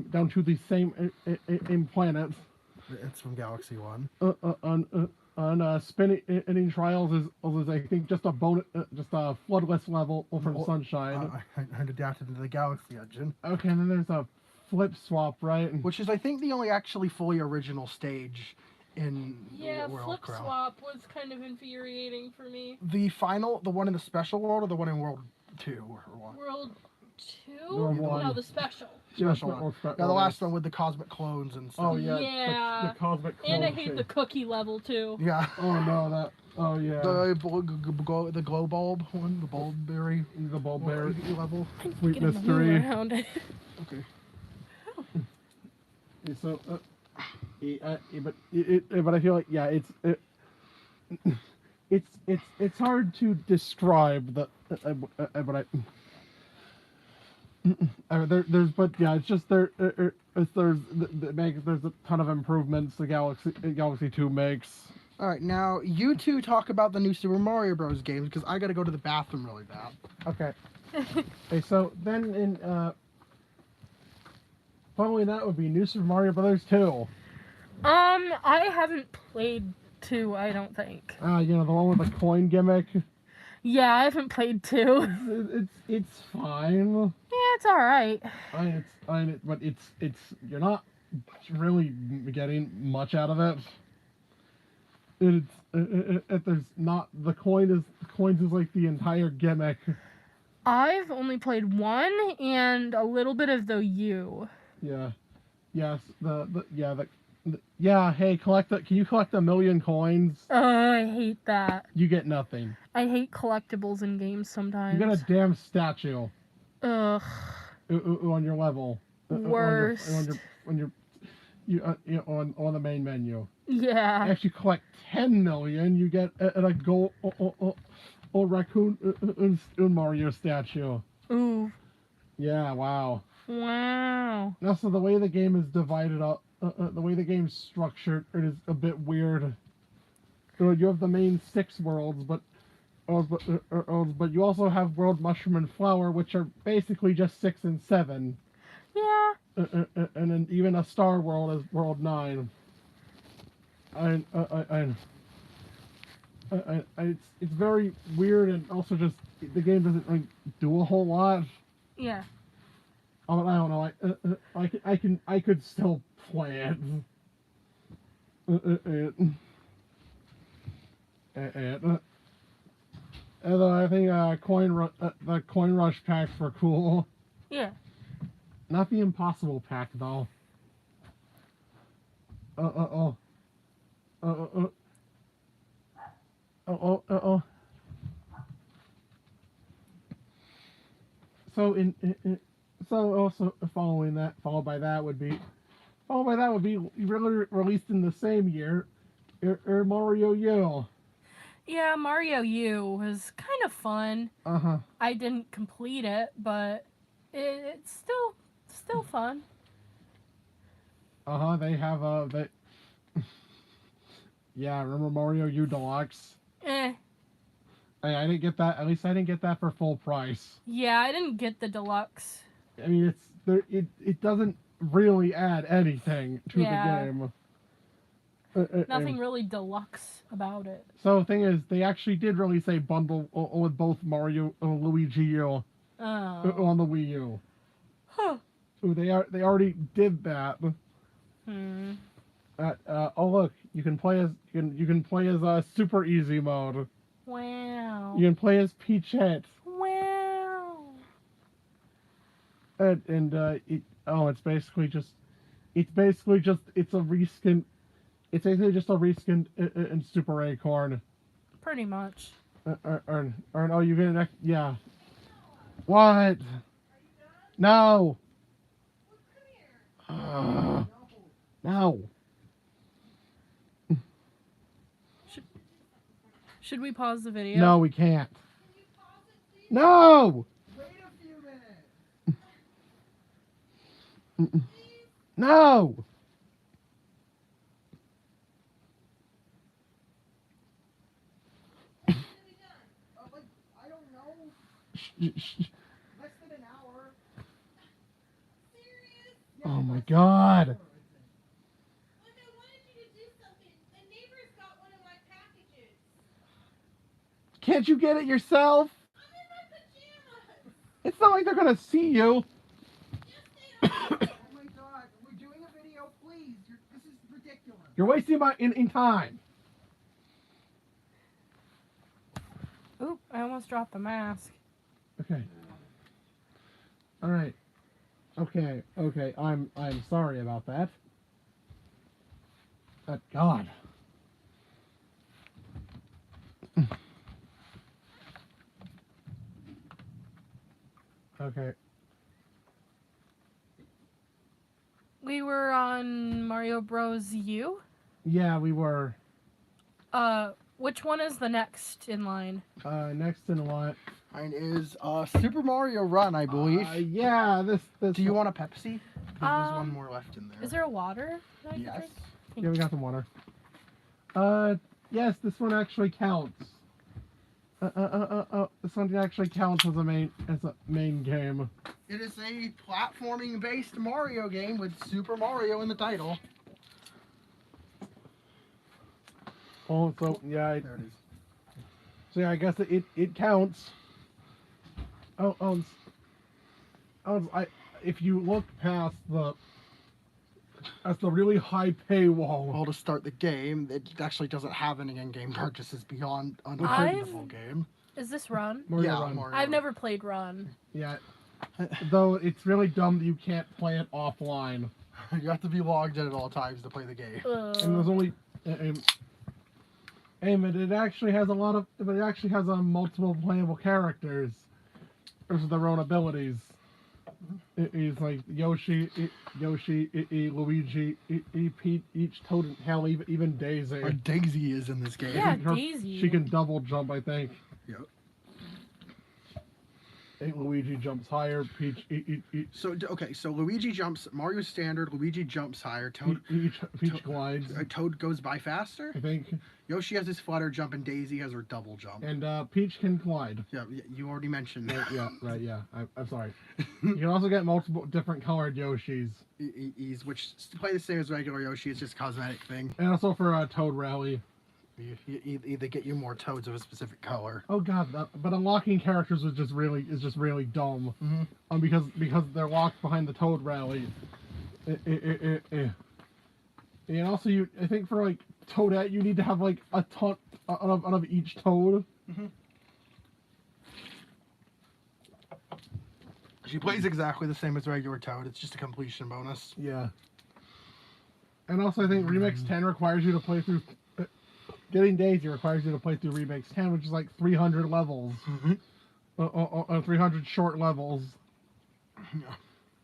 down to the same planets. It's from Galaxy 1. On spinning trials is I think just a bonus, just a floodless level from Sunshine. And adapted into the Galaxy engine. Okay, and then there's a flip swap, right? Which is I think the only actually fully original stage in World Flip Swap was kind of infuriating for me. The one in the special world or the one in World 2 or what? No, the special. Special one. Yeah, the last one with the cosmic clones and stuff. Oh yeah, yeah. The cosmic clone. And I hate the cookie level too. Yeah. Oh no, that. Oh yeah. The glow bulb one, the bulbberry. The bulbberry level. Sweet mystery. Okay. So, but I feel like it's hard to describe the but it's just there's a ton of improvements the Galaxy 2 makes. All right, now you two talk about the new Super Mario Bros. Games because I got to go to the bathroom really bad. Okay. Okay, so then following that would be New Super Mario Brothers 2. I haven't played 2, I don't think. The one with the coin gimmick. Yeah, I haven't played 2. It's fine. Yeah, it's all right. But you're not really getting much out of it. There's not the coins is like the entire gimmick. I've only played 1 and a little bit of the U. Yeah. Yes. Hey, can you collect 1,000,000 coins? I hate that. You get nothing. I hate collectibles in games sometimes. You got a damn statue. Ugh. On your level. Worst. On the main menu. Yeah. If you collect 10 million, you get a gold or raccoon Mario statue. Ooh. Yeah. Wow. Wow. Now, so the way the game is divided up, the way the game's structured, it is a bit weird. So you have the main 6 worlds, but you also have World Mushroom and Flower, which are basically just 6 and 7. Yeah. And then even a Star World is World 9. It's very weird, and also just the game doesn't like do a whole lot. Yeah. I don't know. I could still play it. And then I think the coin rush packs were cool. Yeah. Not the impossible pack though. So also followed by that would be released in the same year, Mario U. Yeah, Mario U was kind of fun. I didn't complete it, but it's still fun. They have yeah, remember Mario U Deluxe? I didn't get that. At least I didn't get that for full price. Yeah, I didn't get the deluxe. I mean, it doesn't really add anything to the game. Nothing really deluxe about it. So the thing is, they actually did release a bundle with both Mario and Luigi U on the Wii U. Huh. So they already did that. Oh look, you can play as Super Easy mode. Wow. You can play as Peachette. Wow. It's basically just a reskin. It's basically just a reskin in Super Acorn. Pretty much. Oh, you get an yeah. What? No. No. Should we pause the video? No, we can't. No. Wait a few minutes. No. I don't know. Less than an hour. Serious? Oh my God. Look, I wanted you to do something. The neighbors got one of my packages. Can't you get it yourself? I'm in my pajamas. It's not like they're gonna see you. Yes, they are. Oh my God, we're doing a video, please. This is ridiculous. You're wasting my in time. Oop, I almost dropped the mask. Okay. All right. Okay. I'm sorry about that. God. Okay. We were on Mario Bros. U. Yeah, we were. Which one is the next in line? Next in line. Mine is Super Mario Run, I believe. Yeah, this. Do you want a Pepsi? Because there's one more left in there. Is there a water that I can Yes. drink? Yeah, we got some water. Yes, this one actually counts. This one actually counts as a main game. It is a platforming-based Mario game with Super Mario in the title. Oh, so yeah, There it is. so yeah, I guess it counts. If you look past the really high paywall. Well, to start the game, it actually doesn't have any in-game purchases beyond the full game. Is this Run? Mario Run. Mario I've Run. never played Run. Yeah. Though it's really dumb that you can't play it offline. You have to be logged in at all times to play the game. And there's only but it actually has multiple playable characters with their own abilities. It's like Yoshi, Luigi, Peach, Toad, and hell, even Daisy. Daisy is in this game. Yeah, Daisy. She can double jump, I think. Yep. Luigi jumps higher. Peach. So Luigi jumps. Mario's standard. Luigi jumps higher. Peach glides. Toad goes by faster. I think. Yoshi has his flutter jump, and Daisy has her double jump. And Peach can glide. Yeah, you already mentioned that. Yeah. I'm sorry. You can also get multiple different colored Yoshis. Which play the same as regular Yoshi. It's just a cosmetic thing. And also for Toad Rally. You either get you more toads of a specific color. Oh god, but unlocking characters is just really dumb. Mm-hmm. Because they're locked behind the Toad Rally. And also, I think for like Toadette, you need to have like a ton of each Toad. Mm-hmm. She plays exactly the same as regular Toad. It's just a completion bonus. Yeah. And also, I think Remix 10 requires you to play through. Getting Daisy requires you to play through Remix 10, which is like 300 levels. 300 short levels. Yeah.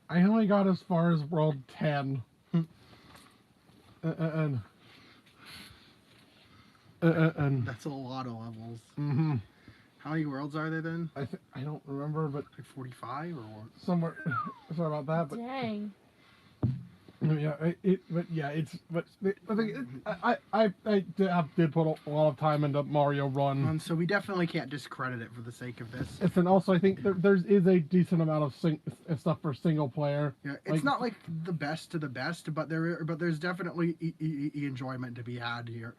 I only got as far as World 10. And That's a lot of levels. Mm-hmm. How many worlds are there then? I don't remember, but Like 45 or what? somewhere. Sorry about that, but Dang. yeah, I did put a lot of time into Mario Run. So we definitely can't discredit it for the sake of this. And also, I think there is a decent amount of stuff for single player. Yeah, it's not like the best to the best, but there's definitely enjoyment to be had here.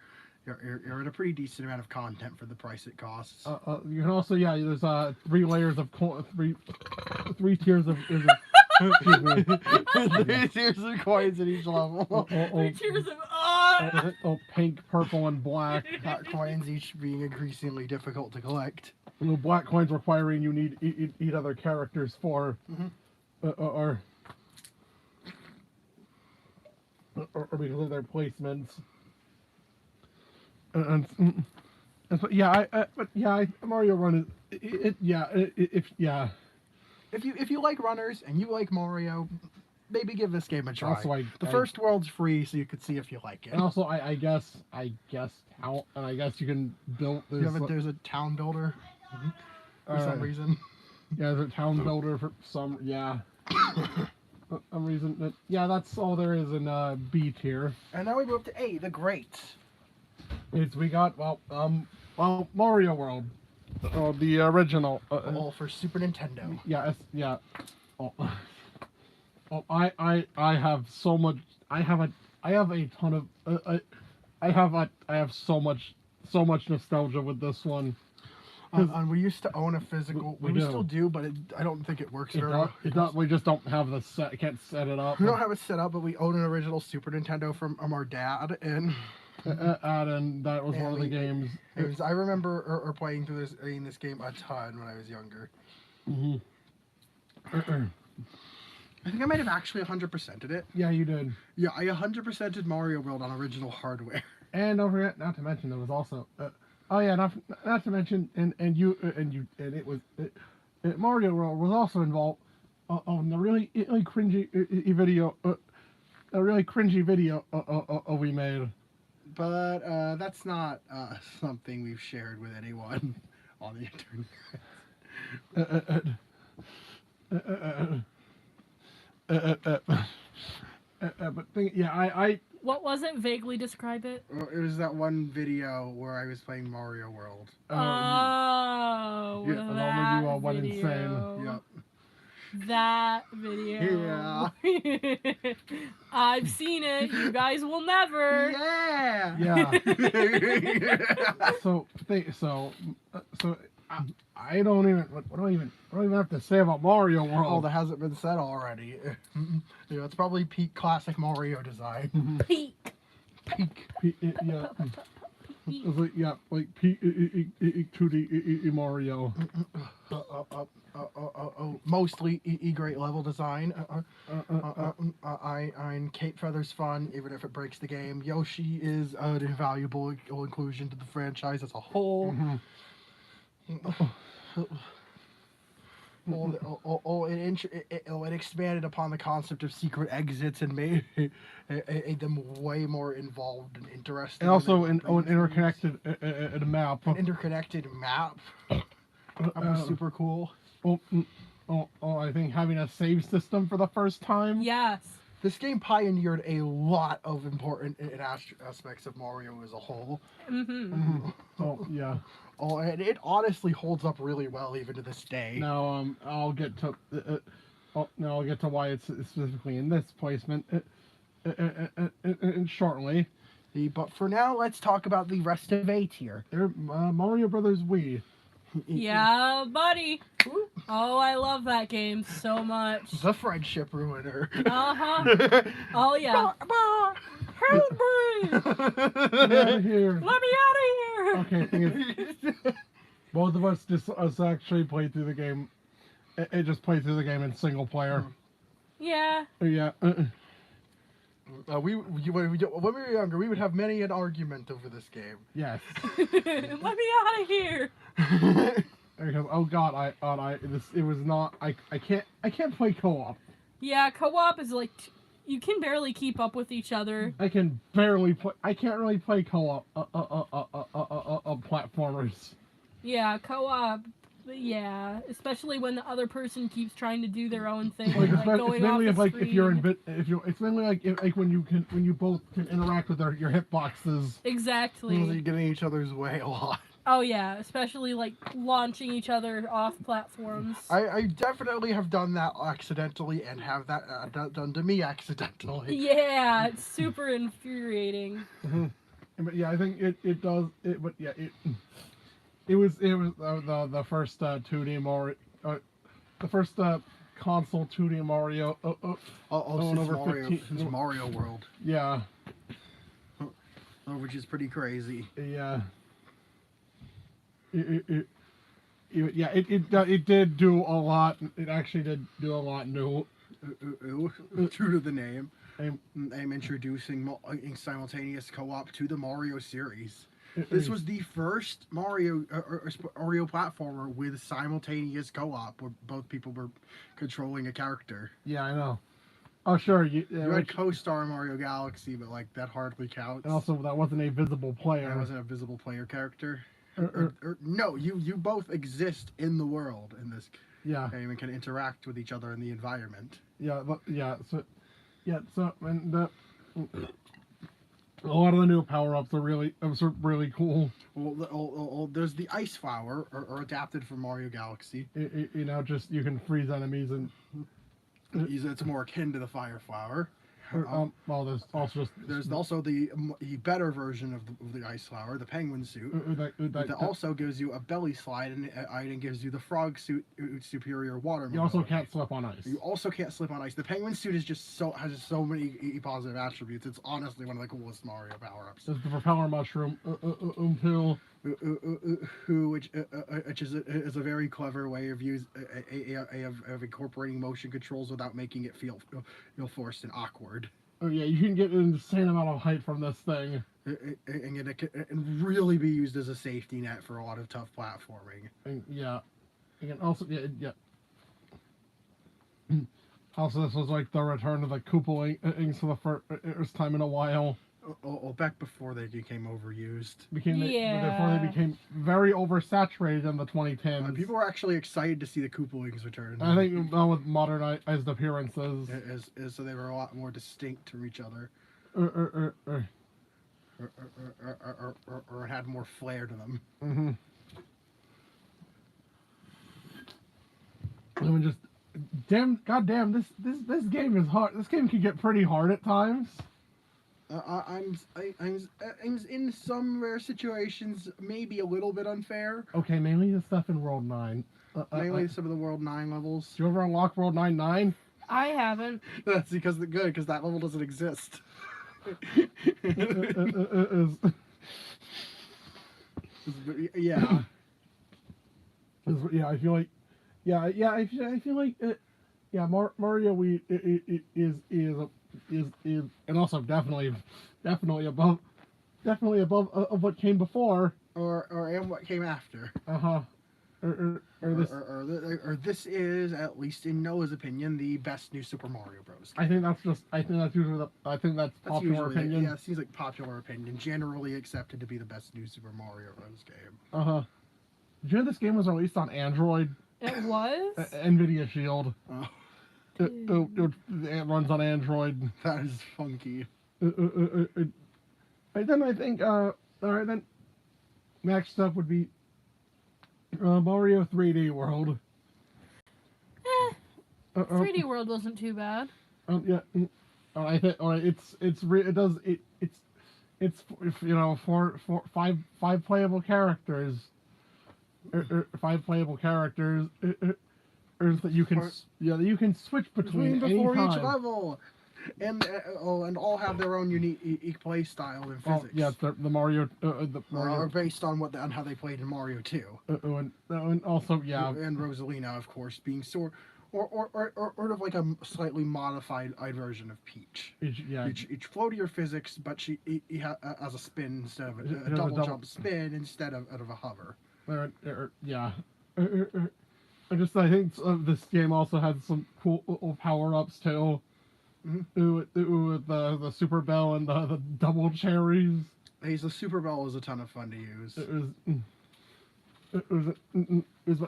You're at a pretty decent amount of content for the price it costs. You can also, there's 3 layers of three tiers of. Excuse me. 3 tiers of coins at each level. 3 tiers of Pink, purple, and black. Coins each being increasingly difficult to collect. Black coins requiring you need eat other characters for, or because of their placements. Mario Run is If you like runners and you like Mario, maybe give this game a try. Also, the first world's free, so you could see if you like it. And also, I guess you can build. There's a town builder for some reason. Yeah, there's a town builder for some. Yeah. For some reason. That's all there is in B tier. And now we move to A, the Great. We got Mario World, the original. All for Super Nintendo. Yeah. I have so much. I have a ton of. I have so much nostalgia with this one. And we used to own a physical. We still do, but I don't think it works very well. We just don't have the set. Can't set it up. We don't have it set up, but we own an original Super Nintendo from our dad, and that was one of the games. I remember playing this game a ton when I was younger. Mm-hmm. I think I might have actually 100%ed it. Yeah, you did. Yeah, I 100%ed Mario World on original hardware. And don't forget, not to mention, there was also, oh yeah, not to mention, and it was Mario World was also involved on the really cringy video, a really cringy video we made. But that's not something we've shared with anyone on the internet. But I What was it? Vaguely describe it. It was that one video where I was playing Mario World. Oh, yeah, that you all went video. insane. Yep. That video. Yeah. I've seen it. You guys will never. Yeah. Yeah. I don't even. What do I even have to say about Mario World? Oh, that hasn't been said already. Yeah, it's probably peak classic Mario design. Peak. Yeah. It was like peak 2D Mario. Mostly great level design. I'm Kate Feather's fun, even if it breaks the game. Yoshi is an invaluable inclusion to the franchise as a whole. It expanded upon the concept of secret exits and made them way more involved and interesting. And also an interconnected map. An interconnected map. That was super cool. I think having a save system for the first time. Yes. This game pioneered a lot of important aspects of Mario as a whole. Oh, yeah. Oh, and it honestly holds up really well even to this day. Now, I'll get to why it's specifically in this placement shortly. But for now, let's talk about the rest of A tier. Mario Brothers Wii. Yeah, buddy. Oh, I love that game so much. The friendship ruiner. Uh-huh. Oh, yeah. Help me! Get out of here. Let me out of here! Okay, thing is, both of us actually played through the game. It just played through the game in single player. Yeah. Yeah. When we were younger, we would have many an argument over this game. Yes. Let me out of here! Because I can't play co-op. Yeah, co-op is like you can barely keep up with each other. I can't really play co-op platformers. Yeah, co-op. Yeah, especially when the other person keeps trying to do their own thing, Like, like going off the screen. It's mainly like when you both can interact with your hitboxes. Exactly. You're getting each other's way a lot. Oh yeah, especially like launching each other off platforms. I definitely have done that accidentally and have that done to me accidentally. Yeah, it's super infuriating. But yeah, I think it does. But yeah, it was the first 2D Mario, the first console 2D Mario. Since Mario World. Yeah. Which is pretty crazy. Yeah. It did do a lot. It actually did do a lot new. True to the name. I'm introducing simultaneous co-op to the Mario series. This was the first Mario platformer with simultaneous co-op, where both people were controlling a character. Yeah, I know. Oh, sure. You had co-star Mario Galaxy, but like that hardly counts. And also, that wasn't a visible player. That wasn't a visible player character. No, you both exist in the world in this game and can interact with each other in the environment. And a lot of the new power-ups are really cool. Well, there's the Ice Flower, or adapted from Mario Galaxy. You can freeze enemies and it's more akin to the Fire Flower. There's also the better version of the Ice Flower, the Penguin suit. That also gives you a belly slide and gives you the Frog suit superior water. You also can't slip on ice. You also can't slip on ice. The Penguin suit is has so many positive attributes. It's honestly one of the coolest Mario power-ups. There's the Propeller Mushroom, which is a very clever way of of incorporating motion controls without making it feel forced and awkward. Oh yeah, you can get an insane amount of height from this thing. And it can really be used as a safety net for a lot of tough platforming. And yeah, you can also yeah. Also, this was like the return of the Koopalings for the first time in a while. Back before they became overused. Before they became very oversaturated in the 2010s. People were actually excited to see the Koopalings return. I think with modernized appearances. So they were a lot more distinct to each other. Or had more flair to them. Mm-hmm. I mean, just goddamn, this game is hard. This game can get pretty hard at times. I'm in some rare situations maybe a little bit unfair. Okay, mainly the stuff in World 9. Mainly some of the World 9 levels. Did you ever unlock World 9? I haven't. That's because that level doesn't exist. Yeah. Yeah, I feel like. I feel like. Mario is and also definitely above of what came before and what came after. Or this is, at least in Noah's opinion, the best new Super Mario Bros. I think that's usually popular opinion. Yeah, it seems like popular opinion, generally accepted to be the best new Super Mario Bros. Game. Did you know this game was released on Android? It was? NVIDIA Shield. Oh. It runs on Android. That is funky. And then I think, alright then, next up would be Mario 3D World. 3D World wasn't too bad. Yeah. I think, it's five playable characters. Five playable characters. That you can switch between before each level, and all have their own unique play style and physics. Yeah, the Mario are based on how they played in Mario 2. And also and Rosalina, of course, being sort of like a slightly modified version of Peach. Each floatier physics, but she has a spin instead of a double jump spin instead of a hover. I think this game also had some cool power-ups too. Mm-hmm. With the Super Bell and the double cherries. The Super Bell was a ton of fun to use.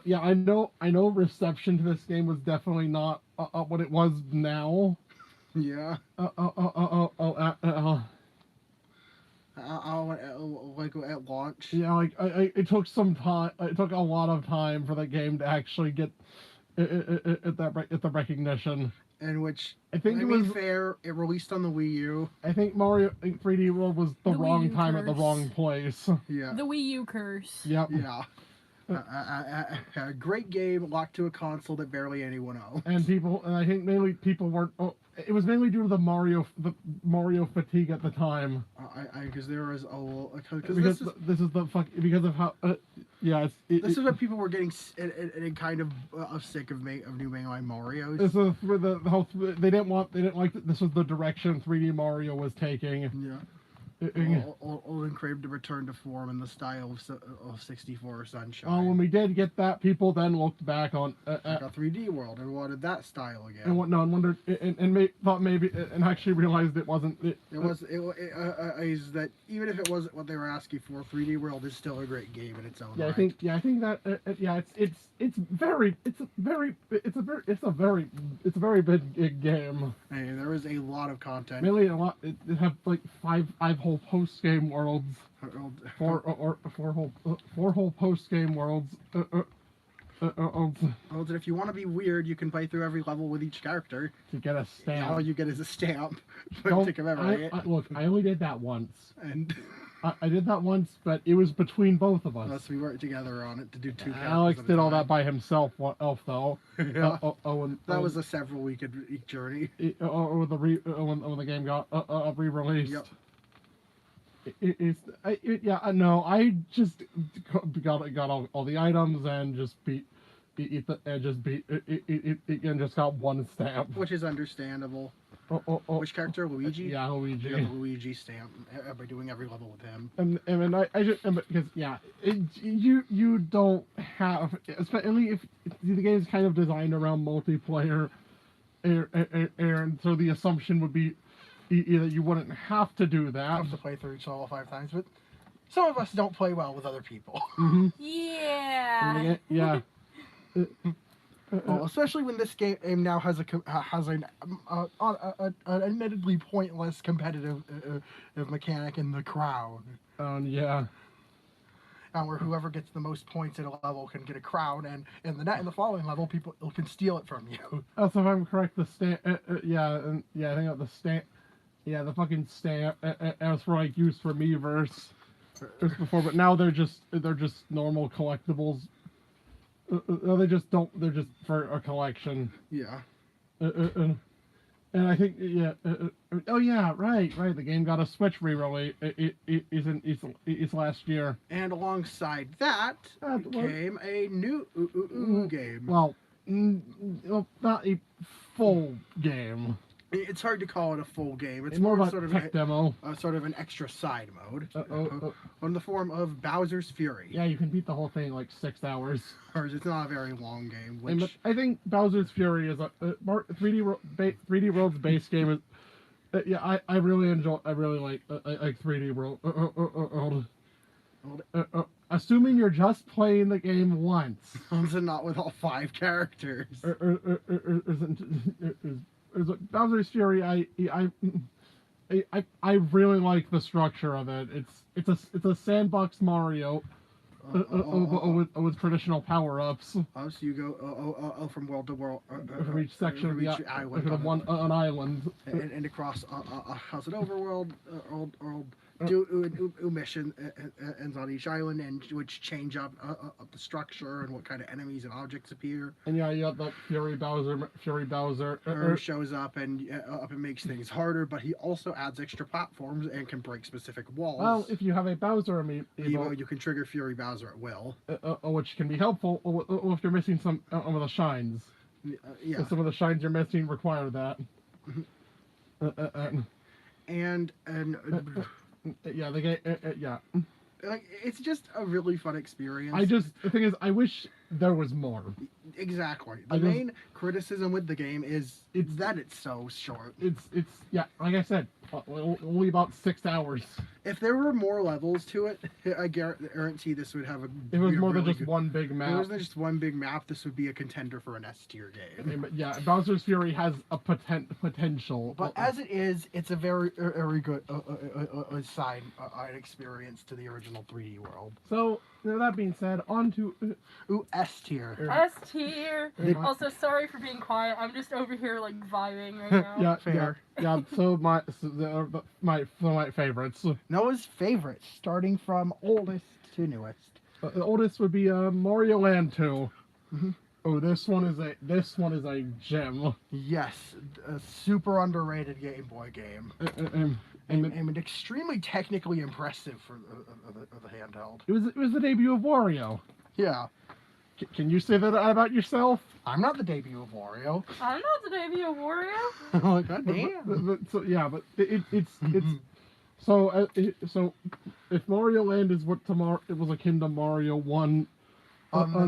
Yeah, I know reception to this game was definitely not what it was now. Yeah. Like at launch. Yeah, it took some time. It took a lot of time for the game to actually get the recognition. In which, I think to be fair, it released on the Wii U. I think Mario 3D World was the wrong time at the wrong place. Yeah. The Wii U curse. Yep. Yeah. A great game locked to a console that barely anyone owns. And I think mainly people weren't. It was mainly due to the Mario fatigue at the time. Because there was this is because of how this is when people were getting kind of sick of new mainline Marios. This is for the whole they didn't like this was the direction 3D Mario was taking. Yeah. Olden craved to return to form in the style of 64 Sunshine. When we did get that, people then looked back on a 3D World and wanted that style again. And wondered thought maybe and actually realized it wasn't. It is that even if it wasn't what they were asking for, 3D World is still a great game in its own right. I think that it's a very big game. Hey, there is a lot of content. Really a lot. It have like five whole post game worlds. Four whole post game worlds. And if you want to be weird, you can play through every level with each character. To get a stamp. All you get is a stamp. Look, I only did that once. And I did that once, but it was between both of us. Unless we worked together on it to do two characters. Alex did all that by himself, though. Yeah. That was a several week journey. When the game got re-released. Yep. No, I just got all the items and just and just got one stamp. Which is understandable. Which character? Luigi? Yeah, Luigi. You got the Luigi stamp by doing every level with him. And I just because you don't have, especially if the game is kind of designed around multiplayer, and so the assumption would be that you wouldn't have to do that. Have to play through each level 5 times, but some of us don't play well with other people. Mm-hmm. Yeah. Yeah. Well, especially when this game now has an admittedly pointless competitive mechanic in the crown. Yeah. Where whoever gets the most points at a level can get a crown, and in the following level, people can steal it from you. Also, if I'm correct, the stamp. I think the stamp. Yeah, the fucking stamp. As for like used for Miiverse before, but now they're just normal collectibles. They're just for a collection. Yeah. And I think oh yeah, right. The game got a Switch re-release. It's last year. And alongside that came a new game. Well, not a full game. It's hard to call it a full game. It's more of a sort of tech demo. Sort of an extra side mode. On the form of Bowser's Fury. Yeah, you can beat the whole thing in like 6 hours. It's not a very long game. Which I think Bowser's Fury is a 3D World's base game. Is I really enjoy. I really like 3D World. Assuming you're just playing the game once. And not with all 5 characters. Bowser's Fury, I really like the structure of it. It's a sandbox Mario with traditional power-ups. So you go from world to world, from each section of the island, an island, and across how's it overworld, missions on each island, and which change up the structure and what kind of enemies and objects appear. And you got the Fury Bowser shows up and makes things harder, but he also adds extra platforms and can break specific walls. Well, if you have a Bowser amiibo, you can trigger Fury Bowser at will, which can be helpful if you're missing some of the shines. Yeah, some of the shines you're missing require that. And yeah, the game. Yeah. Like, it's just a really fun experience. The thing is, I wish there was more. Exactly. The main criticism with the game is that it's so short. It's like I said, only about 6 hours. If there were more levels to it, I guarantee this would have a. If it was more than just one big map. If it wasn't just one big map, this would be a contender for an S tier game. Yeah, Bowser's Fury has a potential. But as it is, it's a very good side experience to the original 3D world. So that being said, on to S tier. S tier. Also, sorry for being quiet. I'm just over here like vibing right now. Yeah, fair. Yeah. So my favorites. Noah's favorites, starting from oldest to newest. The oldest would be Mario Land 2. Mm-hmm. Oh, this one is a gem. Yes, a super underrated Game Boy game. And extremely technically impressive for the handheld. It was the debut of Wario. Yeah. Can you say that about yourself? I'm not the debut of Wario. I'm not the debut of Wario. Oh, God damn. So if Mario Land is what it was akin to Mario 1.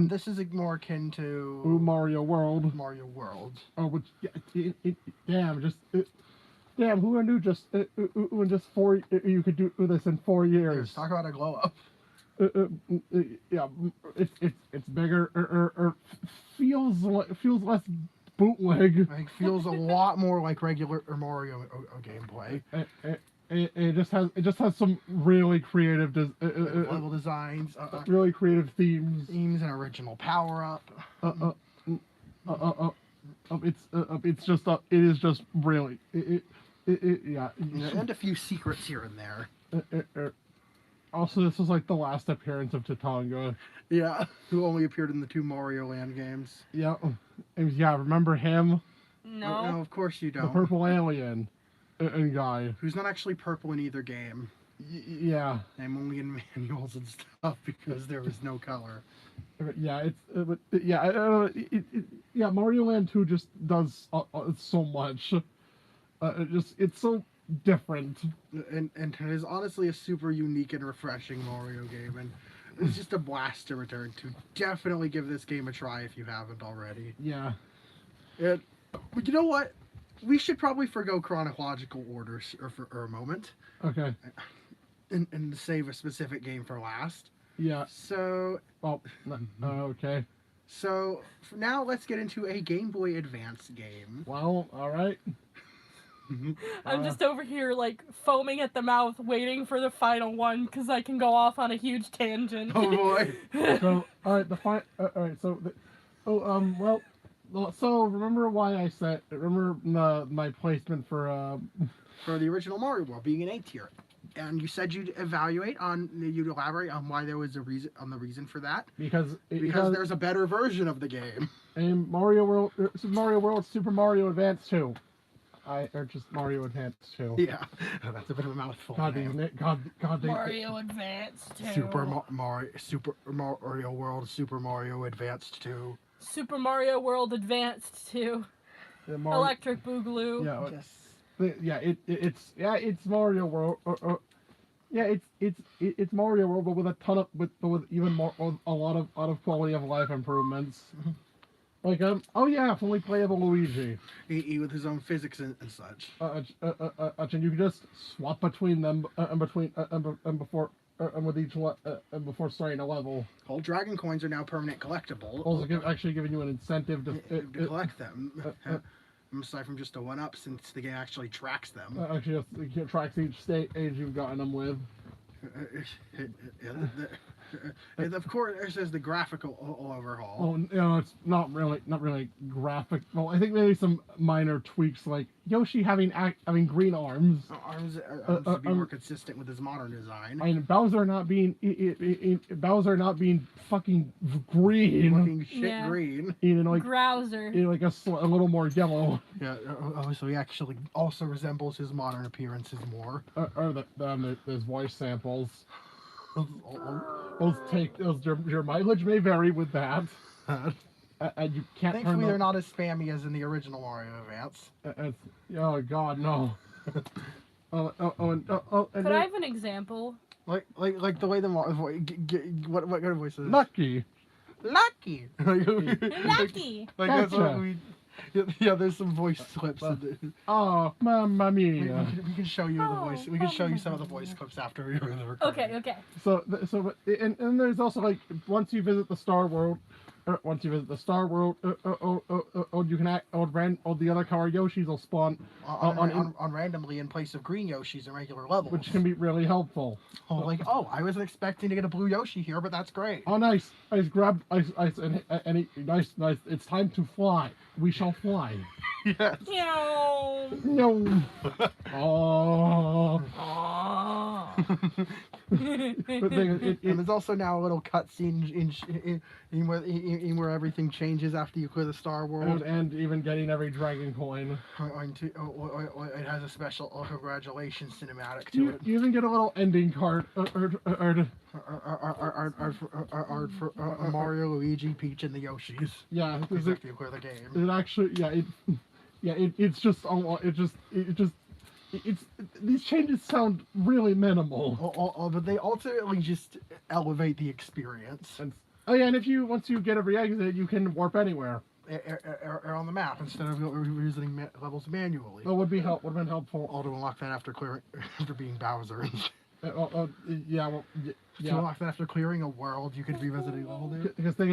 This is more akin to Mario World. Mario World. Oh, which damn, who knew just in just 4 you could do this in 4 years? Let's talk about a glow up. Yeah, it's bigger. Feels less bootleg. It feels a lot more like regular Mario gameplay. It just has some really creative level designs, really creative themes, and original power up. It is just really yeah. And a few secrets here and there. Also, this was like the last appearance of Tatanga. Yeah, who only appeared in the 2 Mario Land games. Yeah, remember him? No. No, of course you don't. The purple alien and guy. Who's not actually purple in either game. Yeah. I'm only in manuals and stuff because there was no color. Yeah, I don't know. Yeah, Mario Land 2 just does so much. It's so different. And it is honestly a super unique and refreshing Mario game, and it's just a blast to return to. Definitely give this game a try if you haven't already. Yeah. But you know what? We should probably forgo chronological order for a moment. Okay. And save a specific game for last. Yeah. So. Oh. Okay. So for now, let's get into a Game Boy Advance game. Well, all right. I'm just over here, like, foaming at the mouth, waiting for the final one, because I can go off on a huge tangent. Oh boy! So, all right, all right. So, so remember why I said? Remember my placement for the original Mario World being an A tier, and you said you'd elaborate on why there was a reason for that. Because there's a better version of the game. In Mario World, Super Mario Advance 2. Or just Mario Advance 2. Yeah, that's a bit of a mouthful. Mario Advance 2. Super Mario World, Super Mario Advanced 2. Super Mario World Advanced 2. Electric Boogaloo. Yeah, yes. It's Mario World. It's Mario World, but with a ton of with even more a lot of quality of life improvements. Like fully playable Luigi. With his own physics and such. And you can just swap between them before starting a level. All Dragon Coins are now permanent collectible. Also, actually giving you an incentive to collect them. Aside from just a one-up, since the game actually tracks them. Actually, it tracks each stage you've gotten them with. And of course, there's the graphical overhaul. Oh, no, it's not really graphic. Well, I think maybe some minor tweaks, like Yoshi having green arms. Arms to be more consistent with his modern design. And Bowser not being fucking green. Fucking shit green. Like Growser. Like a little more yellow. Yeah. So he actually also resembles his modern appearances more. There's voice samples. Your mileage may vary with that. And you can't. Thankfully, they're not as spammy as in the original Mario Advance. Oh God, no. Could I have an example? Like the way the what kind of voice is it? Lucky. Lucky. Like that's what we. Yeah, there's some voice clips. Oh, mamma mia! We can show you the voice. We can show you some of the voice clips after we were in the recording. Okay. So there's also like once you visit the Star World, you can the other car Yoshis will spawn on randomly in place of green Yoshis in regular levels, which can be really helpful. I wasn't expecting to get a blue Yoshi here, but that's great. Oh, nice! Nice. It's time to fly. We shall fly. Yes. No. Oh. And there's also now a little cutscene in where everything changes after you clear the Star World, and even getting every Dragon Coin. It has a special congratulations cinematic to it. You even get a little ending card. Mario, Luigi, Peach, and the Yoshis. Yeah, after you clear the game. It actually, it's just a lot. These changes sound really minimal. But they ultimately just elevate the experience. And once you get every exit, you can warp anywhere. On the map instead of revisiting levels manually. That would have been helpful. To unlock that after being Bowser. To unlock that after clearing a world, you could revisit a level there. Because it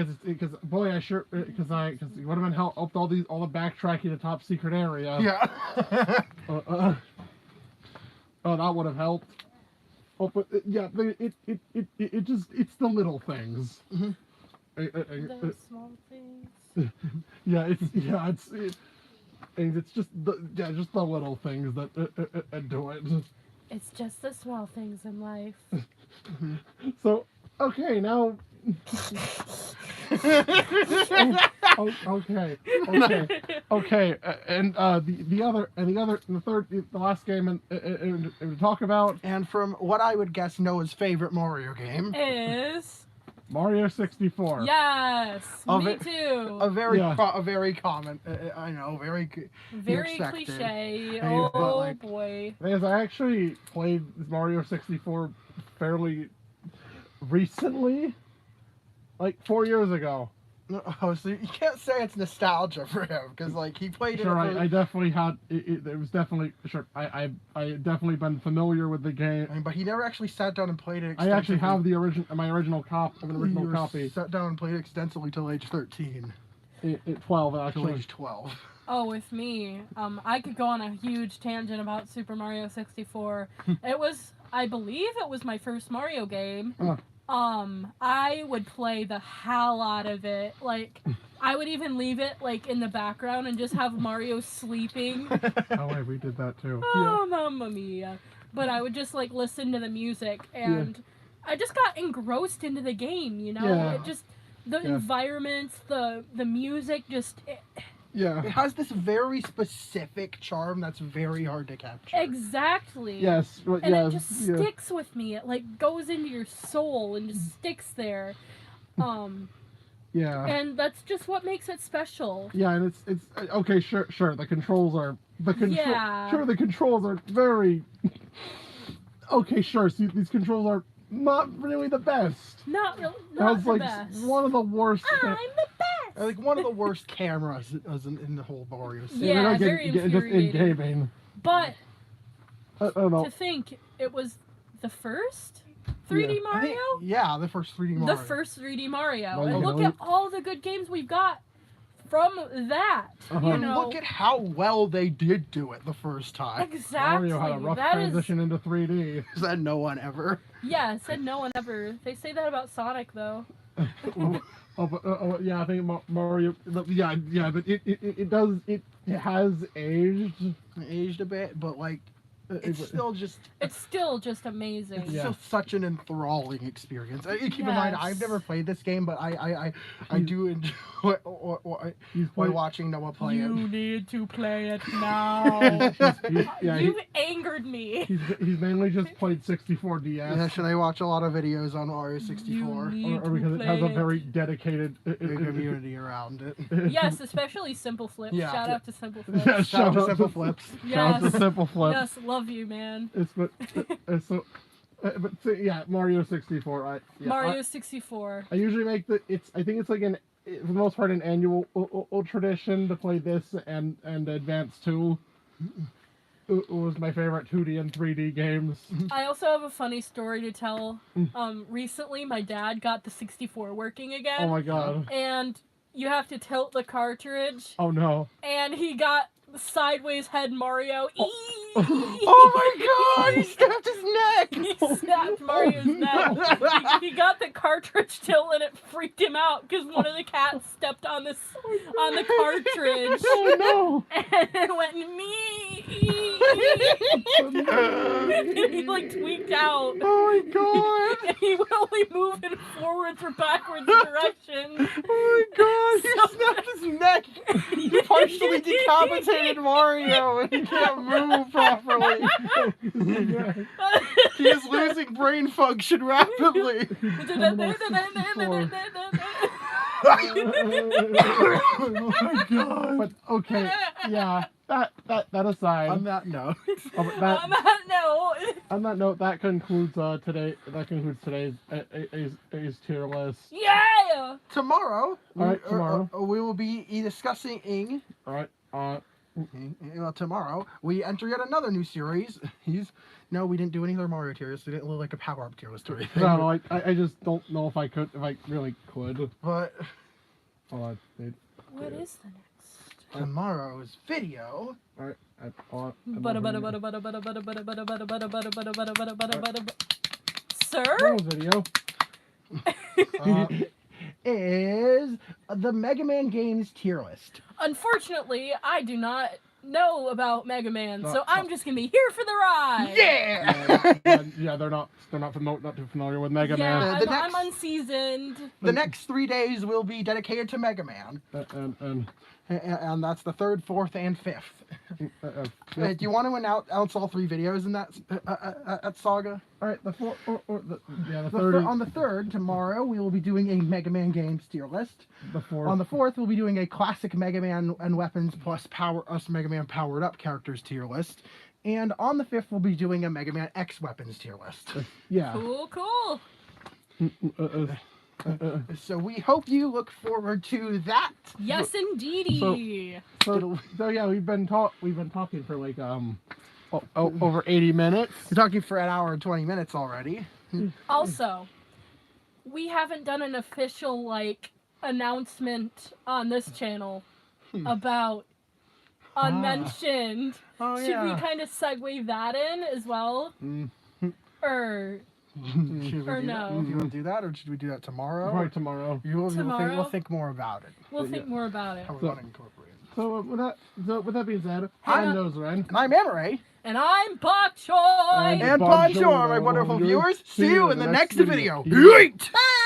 would have been helped all the backtracking to top secret area. Yeah. That would have helped. But it's the little things. Mm-hmm. The small things. It's just the little things that do it. It's just the small things in life. So, okay, now. Okay, and the last game to talk about, and from what I would guess Noah's favorite Mario game is Mario 64. yes, me too. A very common, I know, very expected. Cliche. But, Oh like, boy. Because I actually played Mario 64 fairly recently, like 4 years ago. Oh, so you can't say it's nostalgia for him because like he played it. Sure, I definitely had it. It was definitely sure. I definitely been familiar with the game. I mean, but he never actually sat down and played it. I actually have the original copy. Sat down and played it extensively till age 13. 12 actually. Till age 12. Oh, with me, I could go on a huge tangent about Super Mario 64. I believe it was my first Mario game. I would play the hell out of it. Like, I would even leave it, like, in the background and just have Mario sleeping. Oh, wait, we did that too. Oh, mamma mia. But I would just, like, listen to the music, and I just got engrossed into the game, you know? Yeah. It just, the environments, the music, just... It has this very specific charm that's very hard to capture. Exactly. Yes. And it just sticks with me. It like goes into your soul and just sticks there. Yeah. And that's just what makes it special. Yeah, and it's okay. Sure. The controls are Sure, the controls are very. Okay, sure. See, these controls are not really the best. Not That's the like best. one of the worst. I'm the best. Like one of the worst cameras in the whole Mario series. Yeah, very infuriating. Just in gaming. But I don't know. to think it was the first 3D Mario. The first 3D Mario. The first 3D Mario. Well, and look at all the good games we've got from that. You know, look at how well they did do it the first time. Exactly. Mario had a rough transition into 3D. Said no one ever. Yeah, said no one ever. They say that about Sonic though. Yeah, I think Mario. Yeah, but it does. It has Aged a bit, but like it's still just amazing. It's still such an enthralling experience. Keep in mind, I've never played this game, but I do enjoy watching Noah play it. You need to play it now. You've angered me. He's mainly just played 64 DS. Yeah, should I watch a lot of videos on Mario 64? Or because it has a very dedicated community around it. Yes, especially Simple Flips. Yeah. Shout out to Simple Flips. Yeah, shout out to Simple Flips. Shout out to Simple Flips. Yes, love you, man. Mario 64. Mario 64. I usually make I think it's like for the most part an annual tradition to play this and Advance 2. It was my favorite 2D and 3D games. I also have a funny story to tell. Recently my dad got the 64 working again. Oh my god. And you have to tilt the cartridge. Oh no. And he got sideways head Mario. Oh my god! He snapped his neck! He snapped Mario's neck. He got the cartridge tilt and it freaked him out because one of the cats stepped on the cartridge. Oh no! And it went me. He like tweaked out. Oh my god! And he would only move in forwards or backwards direction. Oh my god! He snapped his neck! He partially decapitated Mario and he can't move properly. He is losing brain function rapidly. Oh my god! But okay, yeah. That aside. On that note. On that note, that concludes today's tier list. Yeah. Tomorrow. All right, tomorrow. We will be discussing. All right. Tomorrow we enter yet another new series. No, we didn't do any other Mario tiers. We didn't look like a power-up tier list or anything. No, I just don't know if I really could. But what is the next? Tomorrow's video. All right. Sir? Video. Is the Mega Man games tier list. Unfortunately, I do not know about Mega Man, so I'm just gonna be here for the ride. Yeah. They're not too familiar with Mega Yeah, Man. I'm unseasoned. The next 3 days will be dedicated to Mega Man. And that's the 3rd, 4th, and 5th. Do you want to announce all 3 videos in that saga? All right, the third. On the 3rd, tomorrow, we will be doing a Mega Man games tier list. The 4th. On the 4th, we'll be doing a classic Mega Man and weapons plus Mega Man powered up characters tier list. And on the 5th, we'll be doing a Mega Man X weapons tier list. Yeah. Cool. So we hope you look forward to that. Yes, indeedy. So yeah, we've been talking for like over 80 minutes. We're talking for an hour and 20 minutes already. Also, we haven't done an official announcement on this channel about Unmentioned. Should we kind of segue that in as well? Or no? Do you want to do that, or should we do that tomorrow? Probably tomorrow. We'll think more about it. We'll think more about it. How we want to incorporate it. So with that being said, I'm Nosren. And I'm Amore. And I'm Bokchoy. And bonjour, my wonderful viewers. See you in the next video. Yeet! Bye!